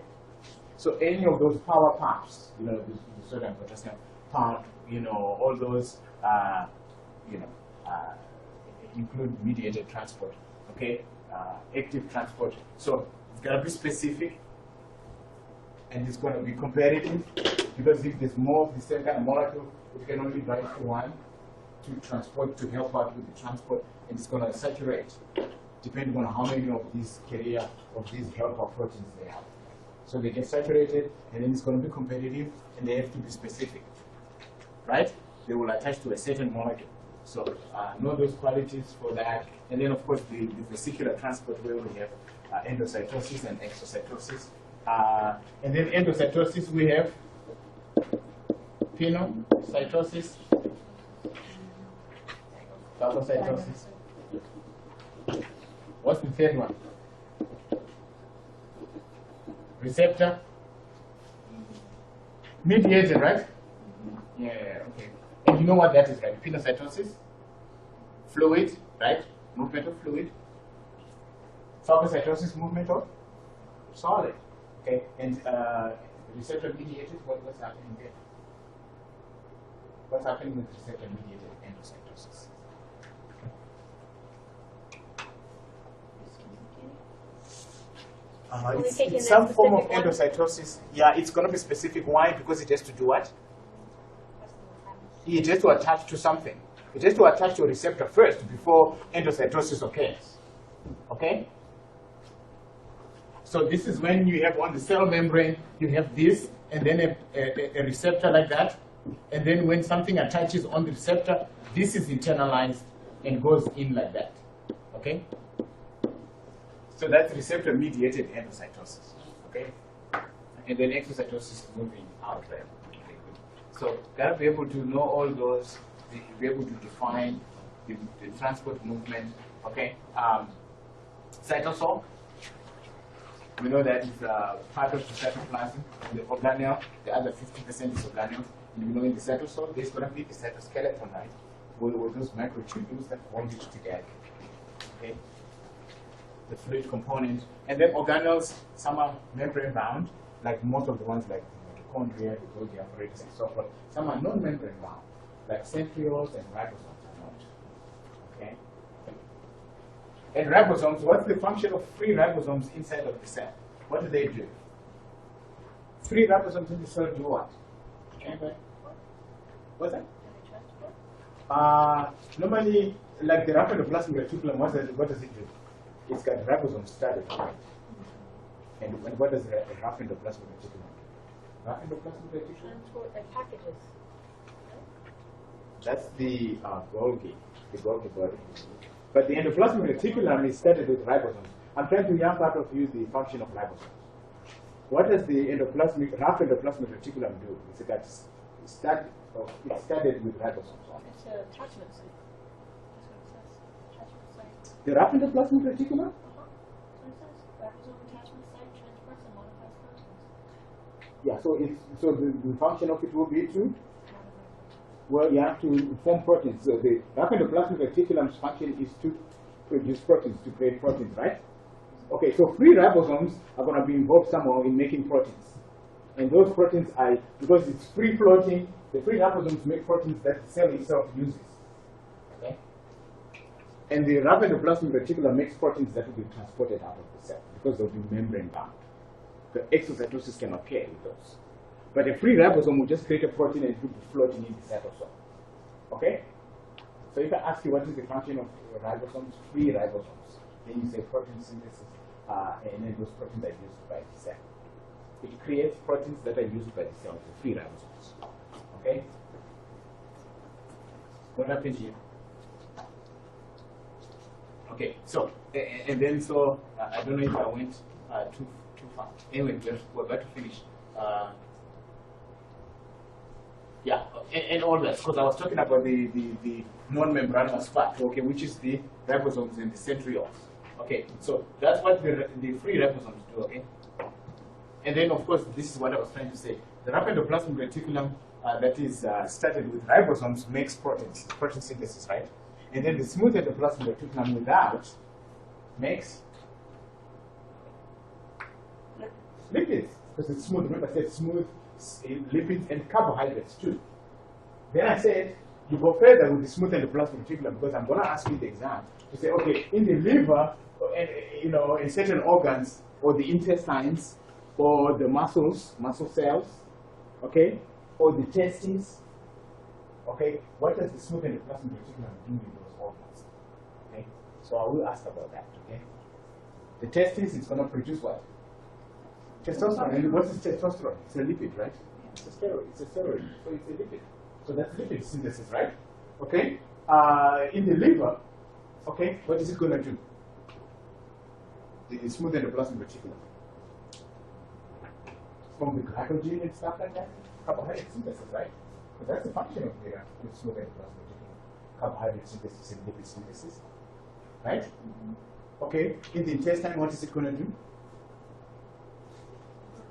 So any of those power pumps, you know, the sodium, potassium pump, you know, all those, include mediated transport, okay? Active transport. So it's got to be specific, and it's going to be comparative, because if there's more of the same kind of molecule, it can only bind to one to transport, to help out with the transport, and it's going to saturate, depending on how many of these carrier of these helper proteins they have. So they get saturated, and then it's going to be competitive, and they have to be specific, right? They will attach to a certain molecule. So know those qualities for that. And then, of course, the vesicular transport, where we have endocytosis and exocytosis. And then endocytosis, we have pinocytosis, phagocytosis. What's the third one? Receptor. Mediated, right? Yeah, okay. And you know what that is, right? Pinocytosis, fluid, right? Movement of fluid. Phagocytosis, movement of solid. Okay, and receptor mediated, what's happening there? What's happening with receptor mediated endocytosis? It's some form of endocytosis. Yeah, it's going to be specific. Why? Because it has to do what? It has to attach to something. It has to attach to a receptor first before endocytosis occurs. Okay? So this is when you have on the cell membrane, you have this, and then a receptor like that. And then when something attaches on the receptor, this is internalized and goes in like that. Okay? So that's receptor-mediated endocytosis. Okay? And then exocytosis is moving out there. So gotta be able to know all those, be able to define the transport movement. Okay? Cytosol. We know that it's part of the cytoplasm, the organelle. The other 50% is organelle. And you know in the cytosol, there's going to be the cytoskeleton, right? With those microtubules that hold it together. Okay? The fluid component. And then organelles, some are membrane bound, like most of the ones like the mitochondria, the Golgi apparatus, and so forth. Some are non-membrane bound, like centrioles and ribosomes are not. Okay? And ribosomes, what's the function of free ribosomes inside of the cell? What do they do? Free ribosomes in the cell do what? Anybody? What's that? Normally, like the rapidoplasmic reticulum, what does it do? It's got ribosomes studded on it. And what does the rapidoplasmic reticulum do? Rapidoplasmic reticulum? Transport and packages. That's the Golgi body. But the endoplasmic reticulum is studded with ribosomes. I'm trying to yarn out of you the function of ribosomes. What does the rough endoplasmic reticulum do? It's studded with ribosomes on it. It's an attachment site. That's what it says. Attachment site. The rough endoplasmic reticulum? That's what it says. Ribosome attachment site transports and modifies proteins. Yeah, so the function of it will be to? Well, you have to form proteins. So the rough endoplasmic reticulum's function is to produce proteins, to create proteins, right? Okay, so free ribosomes are going to be involved somehow in making proteins. And those proteins are, because it's free floating, the free ribosomes make proteins that the cell itself uses. Okay? And the rough endoplasmic reticulum makes proteins that will be transported out of the cell because they'll be membrane bound. The exocytosis can occur with those. But a free ribosome will just create a protein and it will be floating in the cytosol. Okay? So if I ask you what is the function of ribosomes, free ribosomes, then you say protein synthesis, and then those proteins are used by the cell. It creates proteins that are used by the cell, the free ribosomes. Okay? What happened here? Okay, so and then so I don't know if I went too far. Anyway, we're about to finish. Yeah, and all that, because I was talking about the non-membranous part, okay, which is the ribosomes and the centrioles. Okay, so that's what the free ribosomes do, okay? And then, of course, this is what I was trying to say. The rapidoplasmic reticulum that is started with ribosomes makes proteins, protein synthesis, right? And then the smooth endoplasmic reticulum without makes lipids, because it's smooth. Remember, I said smooth lipids and carbohydrates too. Then I said you go further with the smooth endoplasmic reticulum, because I'm going to ask you the exam to say, okay, in the liver, and in certain organs, or the intestines, or the muscles, muscle cells, okay, or the testes, okay, what does the smooth endoplasmic reticulum do with those organs? Okay, so I will ask about that. Okay, the testes is going to produce what? Testosterone. And what is testosterone? It's a lipid, right? It's a steroid. It's a steroid. So it's a lipid. So that's lipid synthesis, right? Okay. In the liver, okay, what is it going to do? The smooth endoplasmic reticulum. From the glycogen and stuff like that, carbohydrate synthesis, right? So that's the function of the smooth endoplasmic reticulum. Carbohydrate synthesis and lipid synthesis, right? Okay. In the intestine, what is it going to do?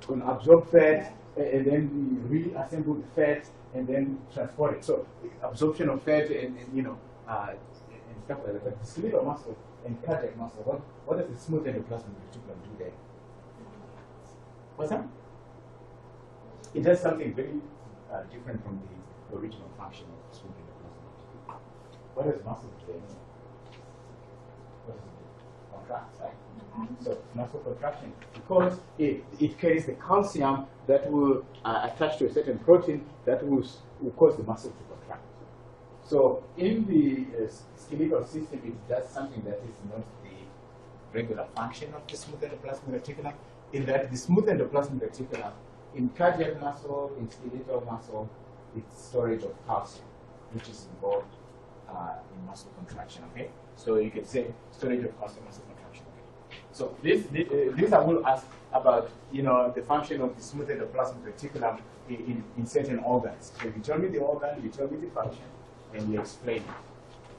Going to absorb fat and then reassemble the fat and then transport it. So absorption of fat and stuff like that. But the skeletal muscle and cardiac muscle, what does the smooth endoplasmic reticulum do there? What's that? It does something very different from the original function of the smooth endoplasmic reticulum. What does muscle do there? What does it do? Contracts, right? So muscle contraction, because it carries the calcium that will attach to a certain protein that will cause the muscle to contract. So in the skeletal system, it does something that is not the regular function of the smooth endoplasmic reticulum, in that the smooth endoplasmic reticulum, in cardiac muscle, in skeletal muscle, it's storage of calcium, which is involved in muscle contraction, okay? So you can say storage of calcium, muscle contraction. So this I will ask about, the function of the smooth endoplasmic reticulum in certain organs. So you tell me the organ, you tell me the function, and you explain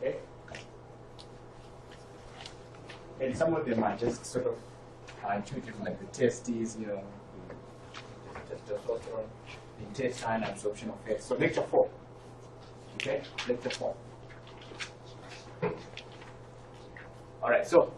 it. Okay? And some of them are just sort of intuitive, like the testes, the testosterone, the intestine, absorption of fat. So lecture 4. Okay? Lecture 4. All right, so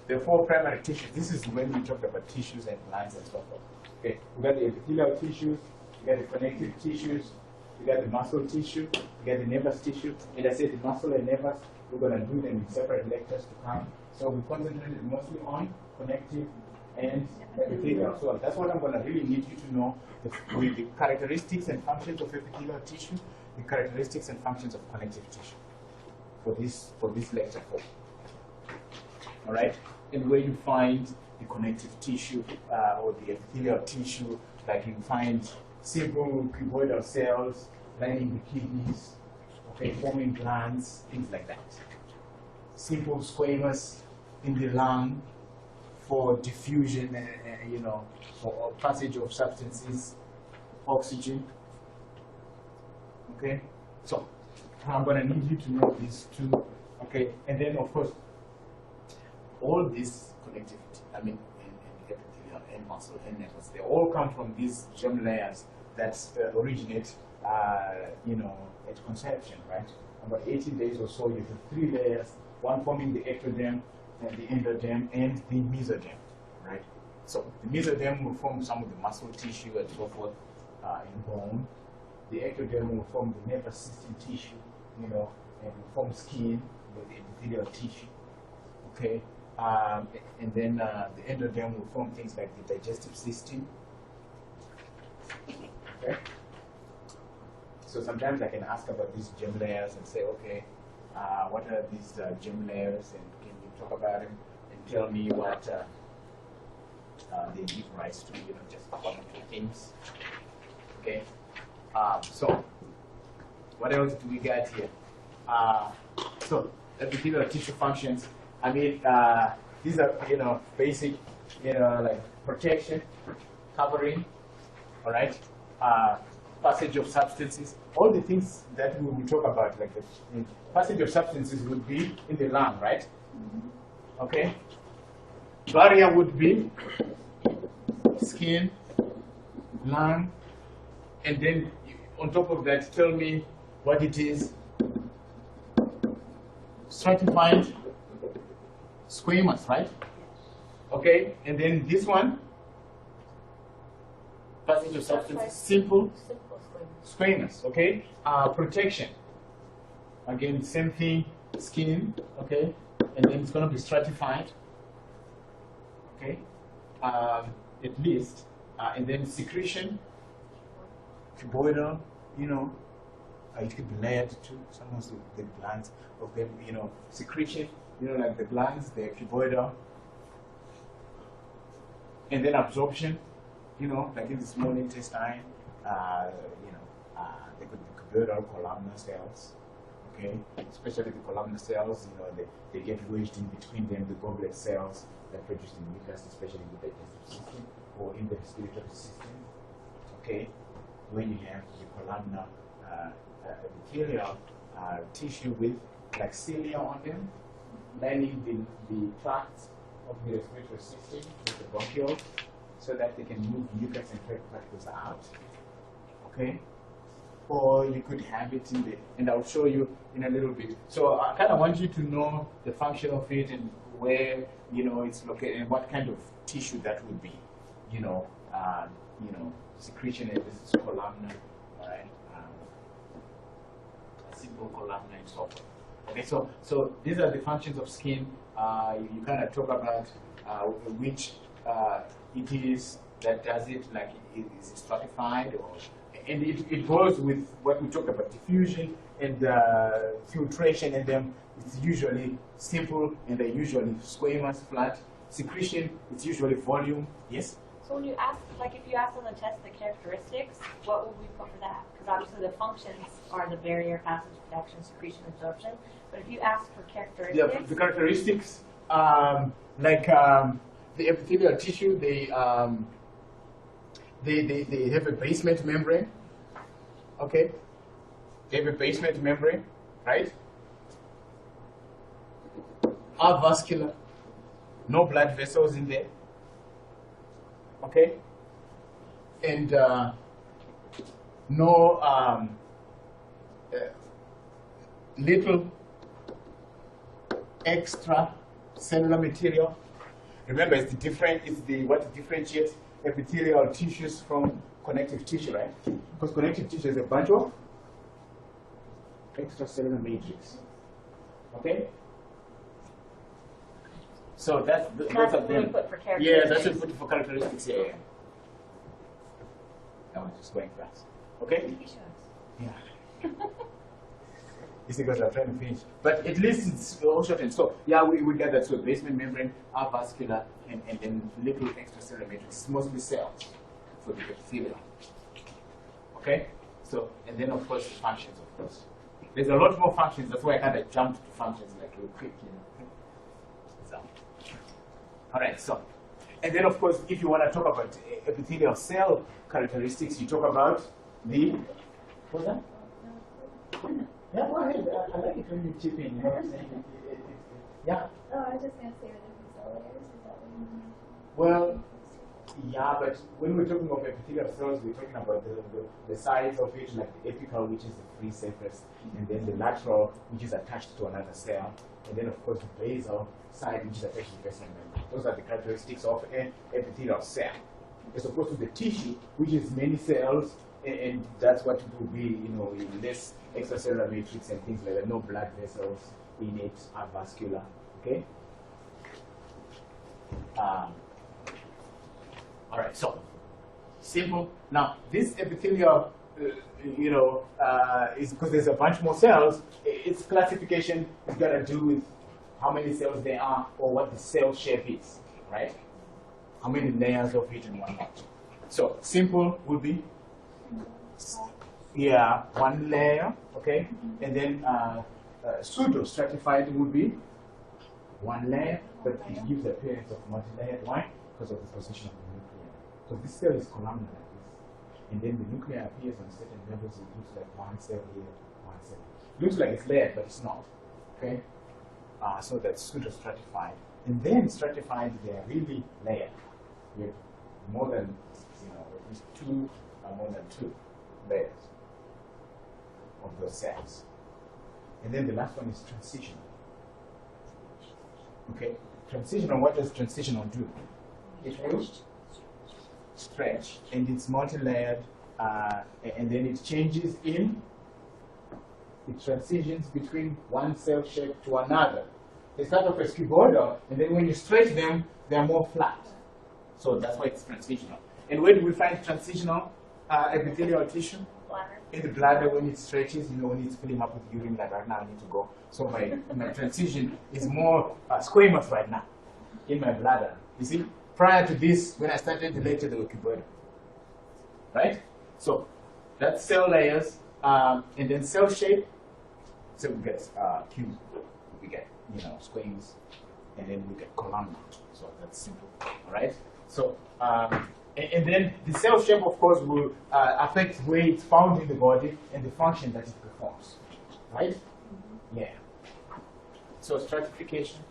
the 4 primary tissues. This is when we talked about tissues and glands and so forth. Okay, we got the epithelial tissues, we got the connective tissues, we got the muscle tissue, we got the nervous tissue. And I said the muscle and nervous, we're going to do them in separate lectures to come. So we concentrated mostly on connective and epithelial. So that's what I'm going to really need you to know: the characteristics and functions of epithelial tissue, the characteristics and functions of connective tissue for this lecture 4. All right. And where you find the connective tissue or the epithelial tissue, like you find simple cuboidal cells lining the kidneys, okay, forming glands, things like that. Simple squamous in the lung for diffusion, for passage of substances, oxygen. Okay, so I'm going to need you to know these 2. Okay, and then of course, all this connectivity, in epithelial and muscle and nervous, they all come from these germ layers that originate, at conception, right? About 18 days or so, you have 3 layers, one forming the ectoderm, and the endoderm, and the mesoderm, right? So the mesoderm will form some of the muscle tissue and so forth in bone. The ectoderm will form the nervous system tissue, and will form skin with the epithelial tissue, okay? And then the endoderm will form things like the digestive system. Okay. So sometimes I can ask about these germ layers and say, okay, what are these germ layers, and can you talk about them and tell me what they give rise to? Just 1 or 2 things. Okay. So what else do we got here? So epithelial tissue functions. I mean, these are basic, like protection, covering, all right, passage of substances, all the things that we will talk about, like the passage of substances would be in the lung, right? Okay. Barrier would be skin, lung, and then on top of that, tell me what it is. Stratified squamous, right? Okay, and then this one, passage of substances, simple squamous, okay? Protection, again, same thing, skin, okay? And then it's going to be stratified, okay? At least, and then secretion, cuboidal, it could be layered too. Sometimes the glands of them, secretion, like the glands, the cuboidal. And then absorption, like in the small intestine, they could be cuboidal columnar cells, okay? Especially the columnar cells, they get wedged in between them, the goblet cells that produce the mucus, especially in the digestive system or in the respiratory system, okay? When you have the columnar epithelial tissue with like cilia on them, lining the tracts of the respiratory system with the bronchioles so that they can move mucus and fat particles out. Okay? Or you could have it in the, and I'll show you in a little bit. So I kind of want you to know the function of it and where it's located and what kind of tissue that would be. Secretion, and this is columnar, all right? Simple columnar and so forth. Okay, so these are the functions of skin. You kind of talk about which it is that does it, like is it stratified, and it goes with what we talked about, diffusion and filtration, and then it's usually simple and they're usually squamous, flat. Secretion, it's usually volume. Yes? So when you ask, like if you ask on the test the characteristics, what would we put for that? Because obviously the functions are the barrier, passage, protection, secretion, absorption. But if you ask for characteristics, yeah, the characteristics, the epithelial tissue, they have a basement membrane. Okay, they have a basement membrane, right? Avascular, no blood vessels in there. Okay, and no little extra cellular material. Remember, it's what differentiates epithelial tissues from connective tissue, right? Because connective tissue is a bunch of extracellular matrix. Okay. So that's what we put for characteristics. Yeah, that's what we put for characteristics. Yeah. I was just going fast. Okay. Yeah. It's because I'm trying to finish. But at least it's all shortened. So yeah, we get that. So basement membrane, avascular, and then little extracellular matrix. It's mostly cells for the epithelium. Okay. So and then of course functions, of course. There's a lot more functions. That's why I kind of jumped to functions like real quick, So. All right. So, and then of course, if you want to talk about epithelial cell characteristics, you talk about the what's that? Yeah, go ahead. I like it when you chip in. You know what I'm saying? Yeah. Oh, I was just going to say the different cell layers. Is that what you mean? Well, yeah, but when we're talking of epithelial cells, we're talking about the size of it, like the apical, which is the free surface, and then the lateral, which is attached to another cell, and then of course the basal side, which is attached to the basement membrane. Those are the characteristics of an epithelial cell, as opposed to the tissue, which is many cells, and that's what it will be, less extracellular matrix and things like that, no blood vessels in it, avascular, okay? All right, so simple. Now, this epithelial, is because there's a bunch more cells. Its classification is got to do with how many cells there are or what the cell shape is, right? How many layers of it and whatnot. So simple would be, yeah, one layer, okay, and then pseudo-stratified would be one layer, but it gives the appearance of multi-layered. Why? Because of the position of the nucleus. So this cell is columnar like this. And then the nucleus appears on certain levels. It looks like one cell here, one cell. It looks like it's layered, but it's not. Okay? So that's pseudo-stratified. And then stratified, they are really layered. With more than, at least two, more than two layers of those cells. And then the last one is transitional. Okay? Transitional, what does transitional do? It will stretch, and it's multi-layered, and then it changes in, it transitions between one cell shape to another. They start off as cuboidal, and then when you stretch them, they're more flat. So that's why it's transitional. And where do we find transitional epithelial tissue? Bladder. In the bladder, when it stretches, when it's filling up with urine, like right now I need to go. So my transition is more squamous right now in my bladder. You see, prior to this, when I started the lecture, they were cuboidal. Right? So that's cell layers, and then cell shape. So we get cubes, we get squames, and then we get columnar. So that's simple. All right. So and then the cell shape, of course, will affect where it's found in the body and the function that it performs. Right? Yeah. So stratification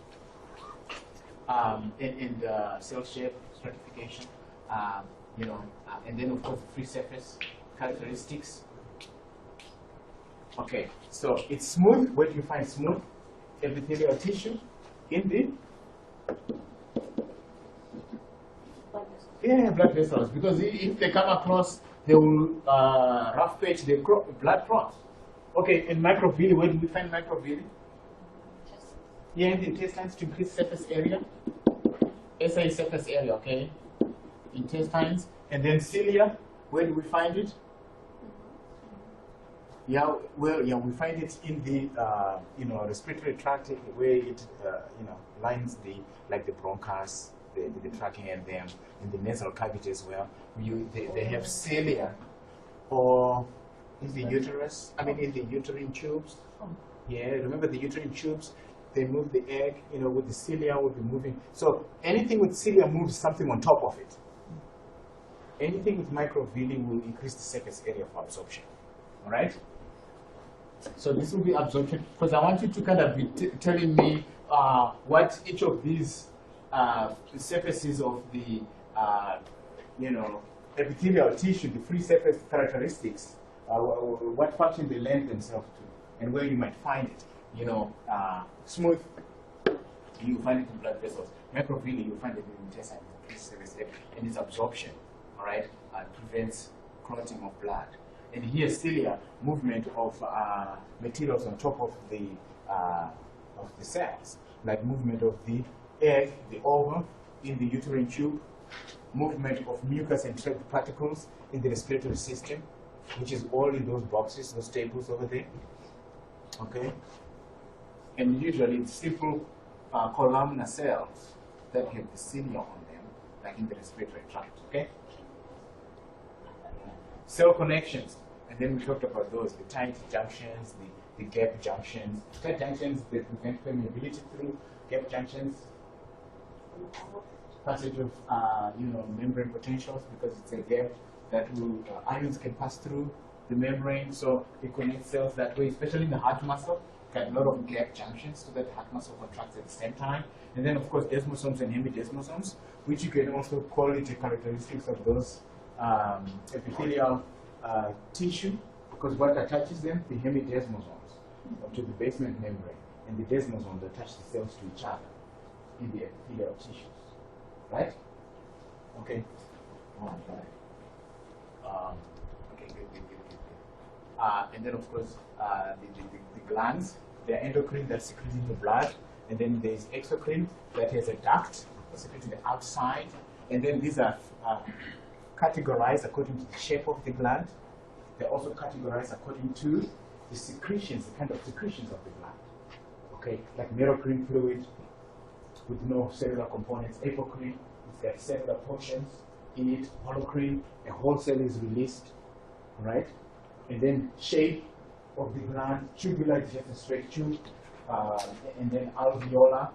and cell shape stratification, and then of course the free surface characteristics. Okay, so it's smooth. Where do you find smooth epithelial tissue? In the blood vessels, because if they come across, they will rough patch the blood clot. Okay, in microvilli, where do we find microvilli? Yeah, in the intestines to increase surface area. SA is surface area, okay? Intestines, and then cilia, where do we find it? Yeah, we find it in the respiratory tract, where it lines the bronchus, the trachea, and them in the nasal cavity as well. They have cilia, or in the uterus. I mean, in the uterine tubes. Yeah, remember the uterine tubes? They move the egg. With the cilia, will be moving. So anything with cilia moves something on top of it. Anything with microvilli will increase the surface area for absorption. All right. So this will be absorption, because I want you to kind of be telling me what each of these surfaces of the epithelial tissue, the free surface characteristics, what function they lend themselves to, and where you might find it. Smooth, you find it in blood vessels. Microvilli, you find it in the intestine, the free surface area, and its absorption. All right, prevents clotting of blood. And here, cilia, movement of materials on top of the cells, like movement of the egg, the ovum in the uterine tube, movement of mucus and trapped particles in the respiratory system, which is all in those boxes, those tables over there. Okay? And usually it's simple columnar cells that have the cilia on them, like in the respiratory tract. Okay? Cell connections, and then we talked about those, the tight junctions, the gap junctions. Tight junctions, they prevent permeability through gap junctions, passage of membrane potentials, because it's a gap that will ions can pass through the membrane, so it connects cells that way, especially in the heart muscle. Got a lot of gap junctions so that the heart muscle contracts at the same time. And then of course desmosomes and hemidesmosomes, which you can also call it the characteristics of those epithelial tissue, because what attaches them? The hemidesmosomes to the basement membrane, and the desmosomes attach the cells to each other in the epithelial tissues. Right? Okay. Oh, right. Okay, good. And then of course the glands, they're endocrine, that's secreting the blood, and then there's exocrine that has a duct secreting the outside, and then these are categorized according to the shape of the gland. They're also categorized according to the secretions, the kind of secretions of the gland. Okay, like merocrine fluid with no cellular components, apocrine, it's got cellular portions in it, holocrine, a whole cell is released, right? And then shape, of the gland. Tubular is just a straight tube, and then alveolar,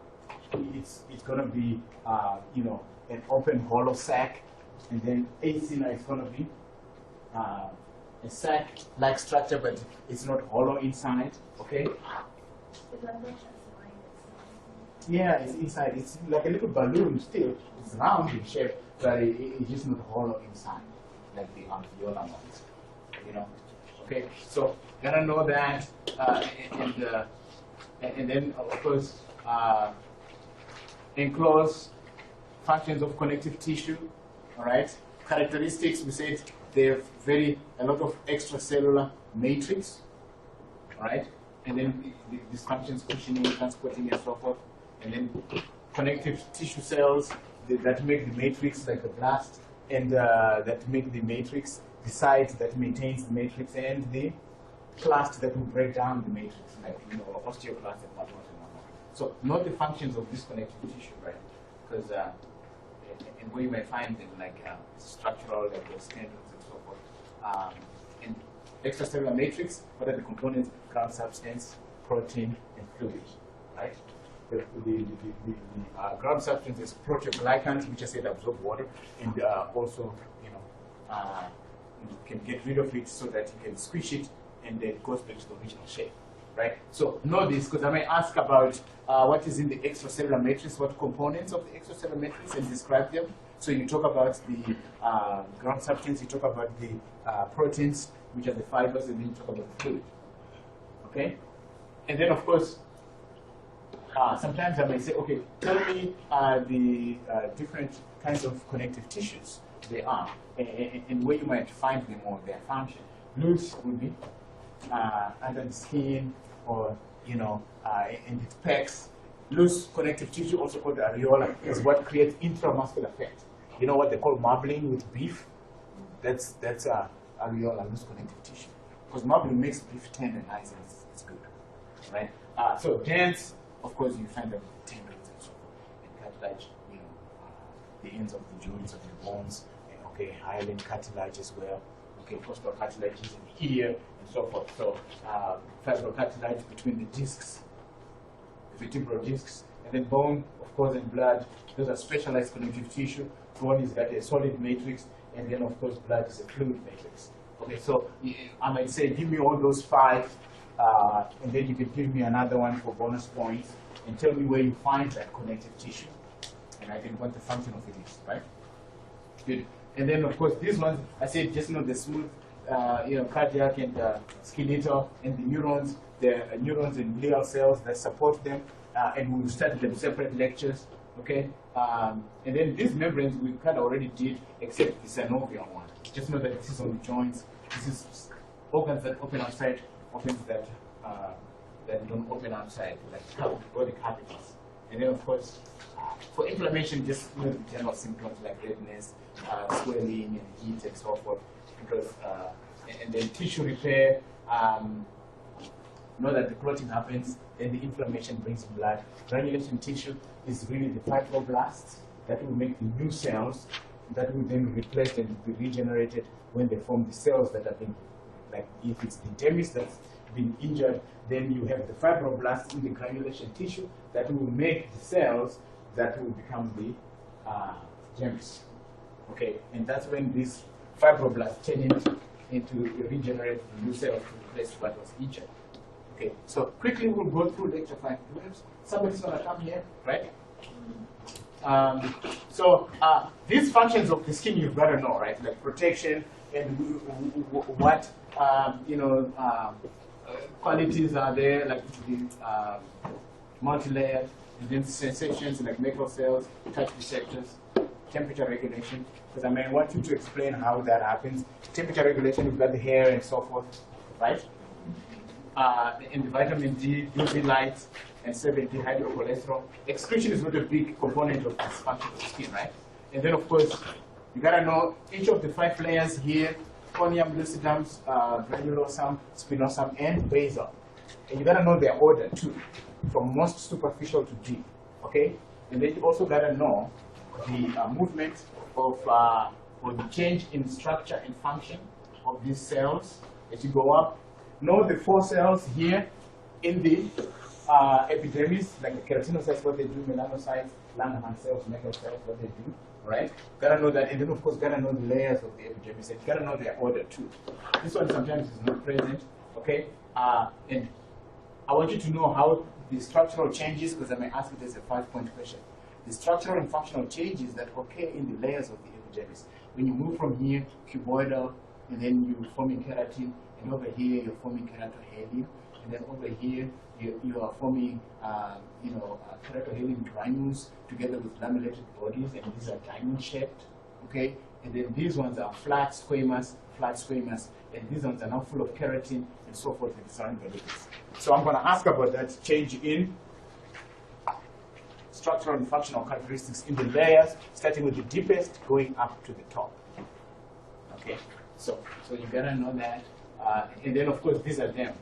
it's going to be an open hollow sac, and then acina is going to be a sac-like structure, but it's not hollow inside. Okay. Yeah, it's inside. It's like a little balloon still. It's round in shape, but it's just not hollow inside, like the alveolar ones. Okay. So gotta know that, and then of course enclosed functions of connective tissue. All right. Characteristics, we said they have a lot of extracellular matrix. All right. And then these functions, cushioning, transporting, and so forth. And then connective tissue cells that make the matrix, like the blast, and that make the matrix, the site that maintains the matrix, and the clast that will break down the matrix, like osteoclast and whatnot and whatnot. So note the functions of this connective tissue, right? Because and where you may find them, like structural, like those tendons and so forth. And extracellular matrix, what are the components? Ground substance, protein, and fluid, right? The ground substance is proteoglycans, which I said absorb water, and also, you can get rid of it so that you can squish it, and then it goes back to the original shape, right? So know this, because I may ask about what is in the extracellular matrix, what components of the extracellular matrix, and describe them. So you talk about the ground substance, you talk about the proteins, which are the fibers, and then you talk about the fluid, okay? And then, of course, sometimes I may say, okay, tell me the different kinds of connective tissues they are, and where you might find them or their function. Loose would be under the skin, or in its pecs. Loose connective tissue, also called areola, is what creates intramuscular effect. You know what they call marbling with beef? That's areola, loose connective tissue. Because marbling makes beef tendernized, and it's good, right? So dense, of course, you find them in tendons and so forth, and cartilage, the ends of the joints of the bones, and, okay, hyaline cartilage as well, okay, costal cartilage is in the ear, and so forth. So fibrocartilage between the discs, the vertebral discs, and then bone, of course, and blood. Those are specialized connective tissue. Bone is like a solid matrix, and then, of course, blood is a fluid matrix. Okay, so I might say, give me all those five, and then you can give me another one for bonus points, and tell me where you find that connective tissue, and I can what the function of it is, right? Good. And then, of course, these ones, I said just the smooth, cardiac and skeletal, and the neurons, the neurons and glial cells that support them, and we'll study them separate lectures, okay? And then these membranes we kind of already did, except the synovial one. Just know that this is on the joints. This is organs that open outside, organs that don't open outside, like body cavities. And then, of course, for inflammation, just know the general symptoms like redness, swelling, and heat, and so forth. Because and then tissue repair. Know that the clotting happens, then the inflammation brings blood. Granulation tissue is really the fibroblasts that will make the new cells that will then be replaced and be regenerated when they form the cells that have been, like if it's the dermis that's been injured, then you have the fibroblasts in the granulation tissue that will make the cells that will become the dermis. Okay, and that's when these fibroblasts turn into regenerate new cells to replace what was injured. Okay, so quickly we'll go through lecture 5. Somebody's going to come here, right? These functions of the skin you've got to know, right? Like protection and what qualities are there, like the multi-layered, and then sensations like macro cells, touch receptors, temperature regulation. Because I may want you to explain how that happens. Temperature regulation, you've got the hair and so forth, right? And the vitamin D, UV light, and 7-dehydrocholesterol. Excretion is not a big component of this function of the skin, right? And then, of course, you gotta know each of the 5 layers here: corneum, lucidum, granulosum, spinosum, and basal. And you gotta know their order too, from most superficial to deep. Okay? And then you also gotta know the movement of or the change in structure and function of these cells as you go up know the 4 cells here in the epidermis, like the keratinocytes, what they do, melanocytes, Langerhans cells, Merkel cells, what they do, right? Gotta know that, and then of course gotta know the layers of the epidermis, and gotta know their order too. This one sometimes is not present, okay? And I want you to know how the structural changes, because I may ask it as a 5-point question. The structural and functional changes that occur in the layers of the epidermis. When you move from here, cuboidal, and then you're forming keratin, and over here you're forming keratohelin, and then over here you are forming, keratohelin granules together with lamellated bodies, and these are diamond-shaped, okay? And then these ones are flat squamous, and these ones are now full of keratin, and so forth with the surrounding lipids. So I'm going to ask about that change in structural and functional characteristics in the layers, starting with the deepest, going up to the top. Okay, so you gotta know that, and then of course these are them.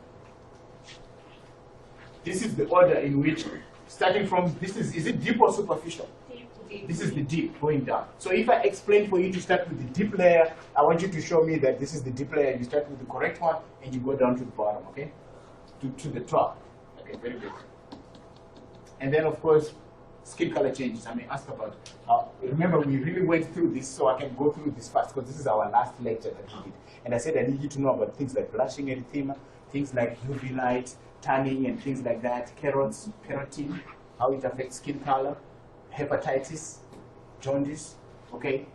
This is the order in which, starting from this is it deep or superficial? Deep. This is the deep going down. So if I explain for you to start with the deep layer, I want you to show me that this is the deep layer. You start with the correct one and you go down to the bottom. Okay, to the top. Okay, very good. And then of course, skin color changes. I may ask about, remember we really went through this, so I can go through this fast because this is our last lecture that we did. And I said I need you to know about things like blushing erythema, things like UV light, tanning and things like that, keratin, how it affects skin color, hepatitis, jaundice, okay?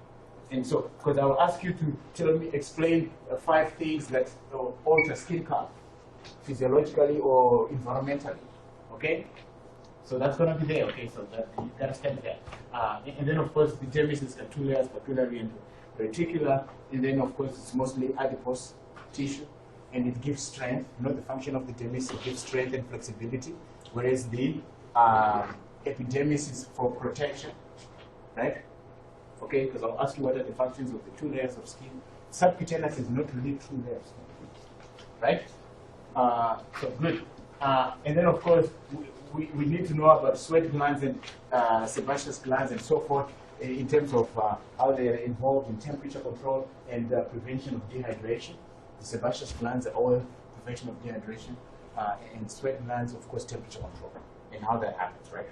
And so, because I will ask you to explain 5 things that alter skin color, physiologically or environmentally, okay? So that's going to be there, okay? So that you got to stand there. And then, of course, the dermis is got 2 layers, papillary and reticular. And then, of course, it's mostly adipose tissue, and it gives strength. You know, the function of the dermis, it gives strength and flexibility, whereas the epidermis is for protection, right? Okay, because I'll ask you what are the functions of the 2 layers of skin. Subcutaneous is not really 2 layers, right? So good. And then, of course, we need to know about sweat glands and sebaceous glands and so forth in terms of how they are involved in temperature control and prevention of dehydration. The sebaceous glands are all prevention of dehydration, and sweat glands, of course, temperature control and how that happens, right?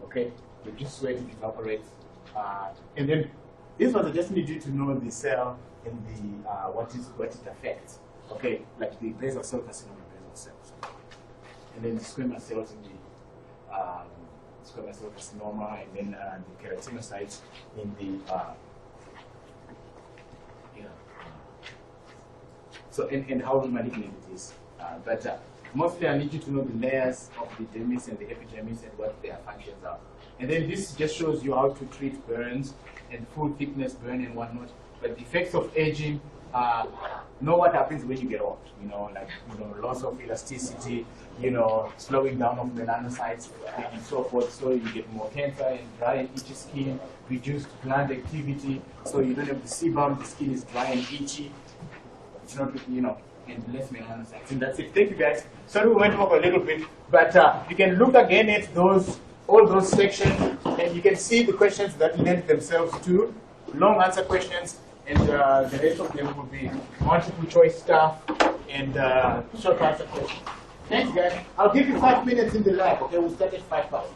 Okay, reduce sweat, it evaporates, and then this was I just need you to know the cell and the what it affects. Okay, like the basal cell carcinoma, basal cells. And then the squamous cells in the squamous cell carcinoma, and then the keratinocytes in the so and how malignant it is. But mostly I need you to know the layers of the dermis and the epidermis and what their functions are. And then this just shows you how to treat burns and full thickness burn and whatnot. But the effects of aging, know what happens when you get old, loss of elasticity, slowing down of melanocytes and so forth, so you get more cancer and dry and itchy skin, reduced gland activity, so you don't have the sebum, the skin is dry and itchy, it's not, and less melanocytes. And that's it. Thank you guys. Sorry we went over a little bit, but you can look again at all those sections, and you can see the questions that lend themselves to long answer questions, and the rest of them will be multiple choice stuff and short answer questions. Thanks, guys. I'll give you 5 minutes in the lab, okay? We'll start at 5 past.